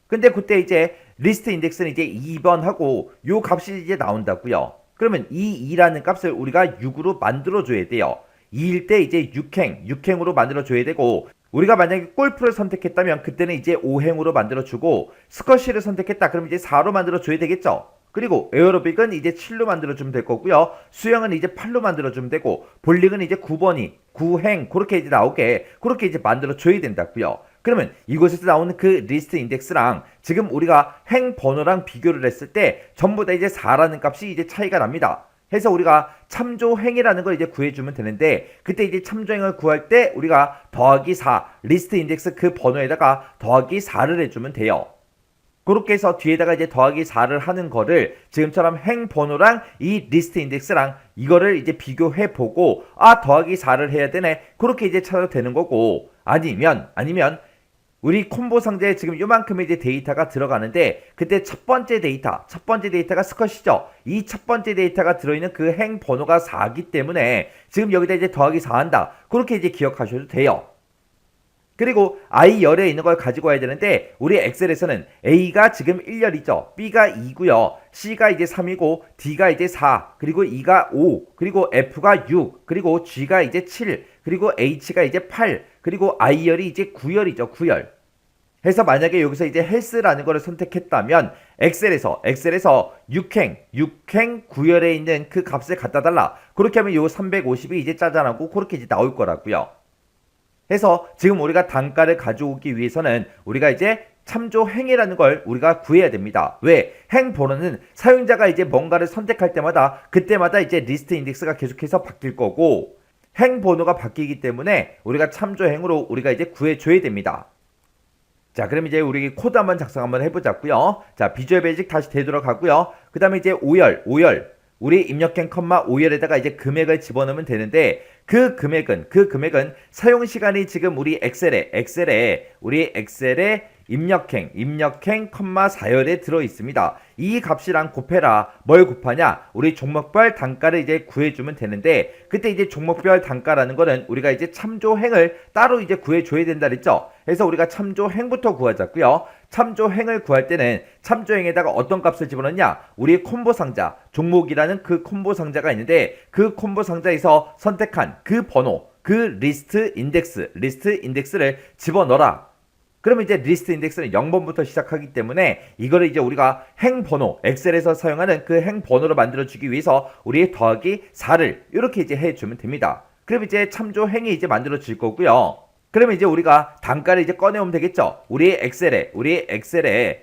근데 그때 이제 리스트 인덱스는 이제 2번 하고 요 값이 이제 나온다고요. 그러면 이 2라는 값을 우리가 6으로 만들어 줘야 돼요. 2일 때 이제 6행으로 만들어 줘야 되고, 우리가 만약에 골프를 선택했다면 그때는 이제 5행으로 만들어 주고, 스쿼시를 선택했다 그러면 이제 4로 만들어 줘야 되겠죠. 그리고 에어로빅은 이제 7로 만들어 주면 될 거고요. 수영은 이제 8로 만들어 주면 되고, 볼링은 이제 9번이 9행 그렇게 이제 나오게 그렇게 이제 만들어 줘야 된다고요. 그러면 이곳에서 나오는 그 리스트 인덱스랑 지금 우리가 행 번호랑 비교를 했을 때 전부 다 이제 4라는 값이 이제 차이가 납니다. 해서 우리가 참조행이라는 걸 이제 구해주면 되는데, 그때 이제 참조행을 구할 때 우리가 더하기 4 리스트 인덱스 그 번호에다가 더하기 4를 해주면 돼요. 그렇게 해서 뒤에다가 이제 더하기 4를 하는 거를 지금처럼 행 번호랑 이 리스트 인덱스랑 이거를 이제 비교해 보고, 아 더하기 4를 해야 되네 그렇게 이제 찾아도 되는 거고, 아니면 우리 콤보 상자에 지금 요만큼의 이제 데이터가 들어가는데, 그때 첫 번째 데이터가 스컷이죠. 이 첫 번째 데이터가 들어있는 그 행 번호가 4기 때문에 지금 여기다 이제 더하기 4 한다. 그렇게 이제 기억하셔도 돼요. 그리고 I열에 있는 걸 가지고 와야 되는데, 우리 엑셀에서는 A가 지금 1열이죠. B가 2고요. C가 이제 3이고, D가 이제 4, 그리고 E가 5, 그리고 F가 6, 그리고 G가 이제 7, 그리고 H가 이제 8, 그리고 I열이 이제 9열이죠. 9열. 해서 만약에 여기서 이제 헬스라는 거를 선택했다면 엑셀에서 6행 9열에 있는 그 값을 갖다 달라. 그렇게 하면 요 350이 이제 짜잔하고 그렇게 이제 나올 거라고요. 해서 지금 우리가 단가를 가져오기 위해서는 우리가 이제 참조 행이라는 걸 우리가 구해야 됩니다. 왜? 행 번호는 사용자가 이제 뭔가를 선택할 때마다 그때마다 이제 리스트 인덱스가 계속해서 바뀔 거고, 행 번호가 바뀌기 때문에 우리가 참조 행으로 우리가 이제 구해줘야 됩니다. 자, 그럼 이제 우리 코드 한번 작성 한번 해보자고요. 자, 비주얼 베이직 다시 되돌아가고요. 그 다음에 이제 5열 우리 입력행 컴마 5열에다가 이제 금액을 집어넣으면 되는데, 그 금액은 사용 시간이 지금 우리 엑셀에 입력행 컴마 4열에 들어 있습니다. 이 값이랑 곱해라. 뭘 곱하냐? 우리 종목별 단가를 이제 구해주면 되는데, 그때 이제 종목별 단가라는 거는 우리가 이제 참조행을 따로 이제 구해줘야 된다 그랬죠. 그래서 우리가 참조행부터 구하자고요. 참조행을 구할 때는 참조행에다가 어떤 값을 집어넣냐? 우리 콤보 상자, 종목이라는 그 콤보 상자가 있는데, 그 콤보 상자에서 선택한 그 번호, 그 리스트 인덱스를 집어넣어라. 그러면 이제 리스트 인덱스는 0번부터 시작하기 때문에 이거를 이제 우리가 행 번호, 엑셀에서 사용하는 그 행 번호로 만들어주기 위해서 우리 더하기 4를 이렇게 이제 해주면 됩니다. 그럼 이제 참조 행이 이제 만들어질 거고요. 그러면 이제 우리가 단가를 이제 꺼내오면 되겠죠. 우리 엑셀에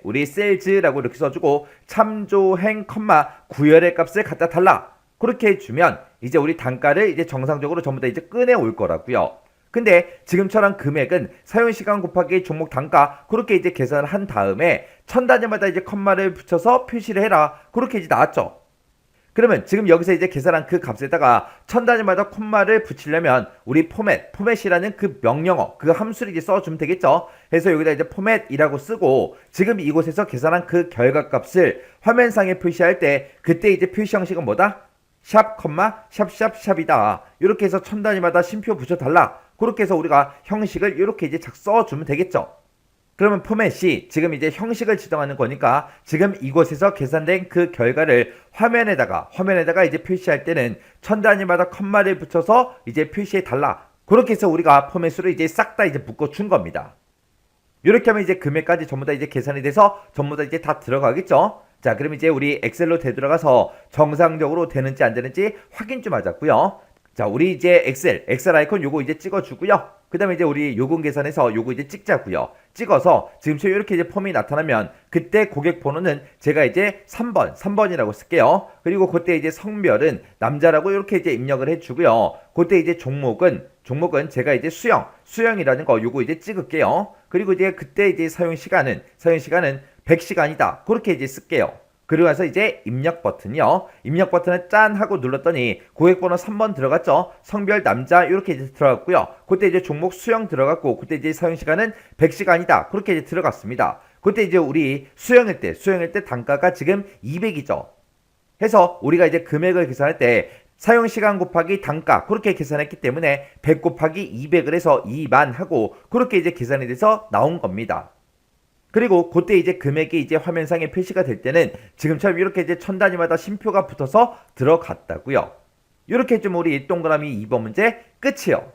우리 셀즈라고 이렇게 써주고, 참조행 컴마 9열의 값을 갖다 달라. 그렇게 해주면 이제 우리 단가를 이제 정상적으로 전부 다 이제 꺼내올 거라고요. 근데 지금처럼 금액은 사용시간 곱하기 종목 단가 그렇게 이제 계산을 한 다음에 1000단위마다 이제 컴마를 붙여서 표시를 해라. 그렇게 이제 나왔죠. 그러면 지금 여기서 이제 계산한 그 값에다가 1000단위마다 콤마를 붙이려면 우리 포맷이라는 그 명령어, 그 함수를 이제 써주면 되겠죠. 그래서 여기다 이제 포맷이라고 쓰고, 지금 이곳에서 계산한 그 결과값을 화면상에 표시할 때 그때 이제 표시 형식은 뭐다? 샵, 샵이다. 이렇게 해서 1000단위마다 쉼표 붙여달라. 그렇게 해서 우리가 형식을 이렇게 이제 써주면 되겠죠. 그러면 포맷이 지금 이제 형식을 지정하는 거니까 지금 이곳에서 계산된 그 결과를 화면에다가 이제 표시할 때는 1000단위마다 컴마를 붙여서 이제 표시해 달라. 그렇게 해서 우리가 포맷으로 이제 싹 다 이제 묶어준 겁니다. 이렇게 하면 이제 금액까지 전부 다 이제 계산이 돼서 전부 다 이제 다 들어가겠죠. 자, 그럼 이제 우리 엑셀로 되돌아가서 정상적으로 되는지 안 되는지 확인 좀 하자고요. 자, 우리 이제 엑셀 아이콘 요거 이제 찍어주고요. 그 다음에 이제 우리 요금 계산해서 요거 이제 찍자고요. 찍어서 지금처럼 이렇게 이제 폼이 나타나면 그때 고객 번호는 제가 이제 3번이라고 쓸게요. 그리고 그때 이제 성별은 남자라고 이렇게 이제 입력을 해주고요. 그때 이제 종목은 제가 이제 수영이라는 거 요거 이제 찍을게요. 그리고 이제 그때 이제 사용 시간은 100시간이다. 그렇게 이제 쓸게요. 그리고 나서 이제 입력 버튼이요. 입력 버튼을 짠 하고 눌렀더니 고객번호 3번 들어갔죠. 성별 남자 이렇게 이제 들어갔고요. 그때 이제 종목 수영 들어갔고 그때 이제 사용 시간은 100시간이다. 그렇게 이제 들어갔습니다. 그때 이제 우리 수영일 때 단가가 지금 200이죠. 해서 우리가 이제 금액을 계산할 때 사용 시간 곱하기 단가 그렇게 계산했기 때문에 100 곱하기 200을 해서 2만 하고 그렇게 이제 계산이 돼서 나온 겁니다. 그리고 그때 이제 금액이 이제 화면상에 표시가 될 때는 지금처럼 이렇게 이제 천 단위마다 심표가 붙어서 들어갔다고요. 이렇게 좀 우리 동그라미 2번 문제 끝이요.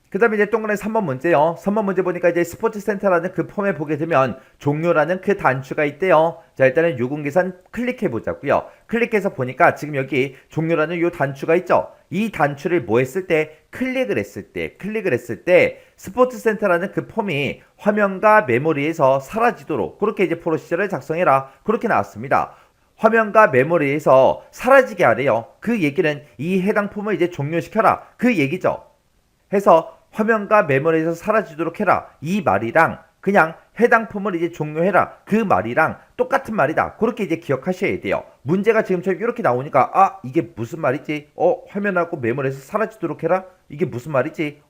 그 다음에 이제 동그라미 3번 문제요. 3번 문제 보니까 이제 스포츠센터라는 그 폼에 보게 되면 종료라는 그 단추가 있대요. 자, 일단은 요금 계산 클릭해 보자고요. 클릭해서 보니까 지금 여기 종료라는 요 단추가 있죠. 이 단추를 뭐 했을 때 클릭을 했을 때 스포츠센터라는 그 폼이 화면과 메모리에서 사라지도록 그렇게 이제 프로시저를 작성해라. 그렇게 나왔습니다. 화면과 메모리에서 사라지게 하래요. 그 얘기는 이 해당 폼을 이제 종료시켜라. 그 얘기죠. 해서 화면과 메모리에서 사라지도록 해라. 이 말이랑 그냥 해당 폼을 이제 종료해라. 그 말이랑 똑같은 말이다. 그렇게 이제 기억하셔야 돼요. 문제가 지금처럼 이렇게 나오니까 이게 무슨 말이지? 화면하고 메모리에서 사라지도록 해라? 이게 무슨 말이지?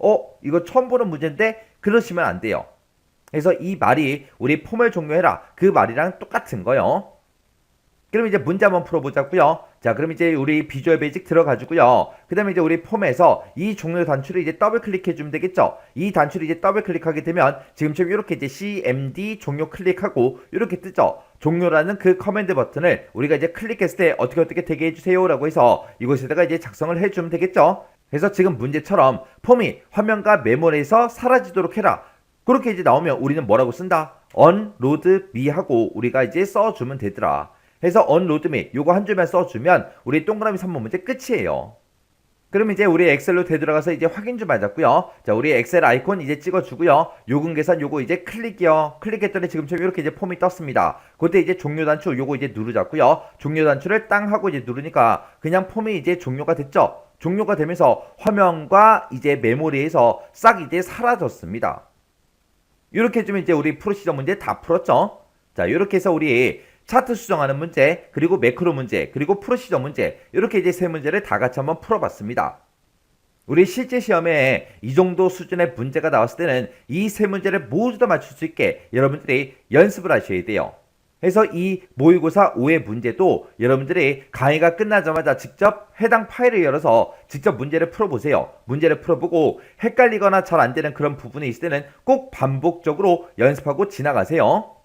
이거 처음 보는 문제인데 그러시면 안 돼요. 그래서 이 말이 우리 폼을 종료해라. 그 말이랑 똑같은 거요. 그럼 이제 문제 한번 풀어보자고요. 자, 그럼 이제 우리 비주얼 베이직 들어가지고요. 그 다음에 이제 우리 폼에서 이 종료 단추를 이제 더블 클릭해주면 되겠죠. 이 단추를 이제 더블 클릭하게 되면 지금처럼 이렇게 이제 CMD 종료 클릭하고 이렇게 뜨죠. 종료라는 그 커맨드 버튼을 우리가 이제 클릭했을 때 어떻게 되게 해주세요 라고 해서 이곳에다가 이제 작성을 해주면 되겠죠. 그래서 지금 문제처럼 폼이 화면과 메모리에서 사라지도록 해라. 그렇게 이제 나오면 우리는 뭐라고 쓴다? unload me 하고 우리가 이제 써주면 되더라. 해서 unload me 요거 한 줄만 써주면 우리 동그라미 3번 문제 끝이에요. 그럼 이제 우리 엑셀로 되돌아가서 이제 확인 좀 하자고요. 자, 우리 엑셀 아이콘 이제 찍어주고요. 요금 계산 요거 이제 클릭이요. 클릭했더니 지금처럼 이렇게 이제 폼이 떴습니다. 그때 이제 종료 단추 요거 이제 누르자고요. 종료 단추를 땅 하고 이제 누르니까 그냥 폼이 이제 종료가 됐죠. 종료가 되면서 화면과 이제 메모리에서 싹 이제 사라졌습니다. 이렇게 해주면 이제 우리 프로시저 문제 다 풀었죠. 자, 이렇게 해서 우리 차트 수정하는 문제, 그리고 매크로 문제, 그리고 프로시저 문제 이렇게 이제 세 문제를 다 같이 한번 풀어봤습니다. 우리 실제 시험에 이 정도 수준의 문제가 나왔을 때는 이 세 문제를 모두 다 맞출 수 있게 여러분들이 연습을 하셔야 돼요. 그래서 이 모의고사 5의 문제도 여러분들이 강의가 끝나자마자 직접 해당 파일을 열어서 직접 문제를 풀어보세요. 문제를 풀어보고 헷갈리거나 잘 안되는 그런 부분이 있을 때는 꼭 반복적으로 연습하고 지나가세요.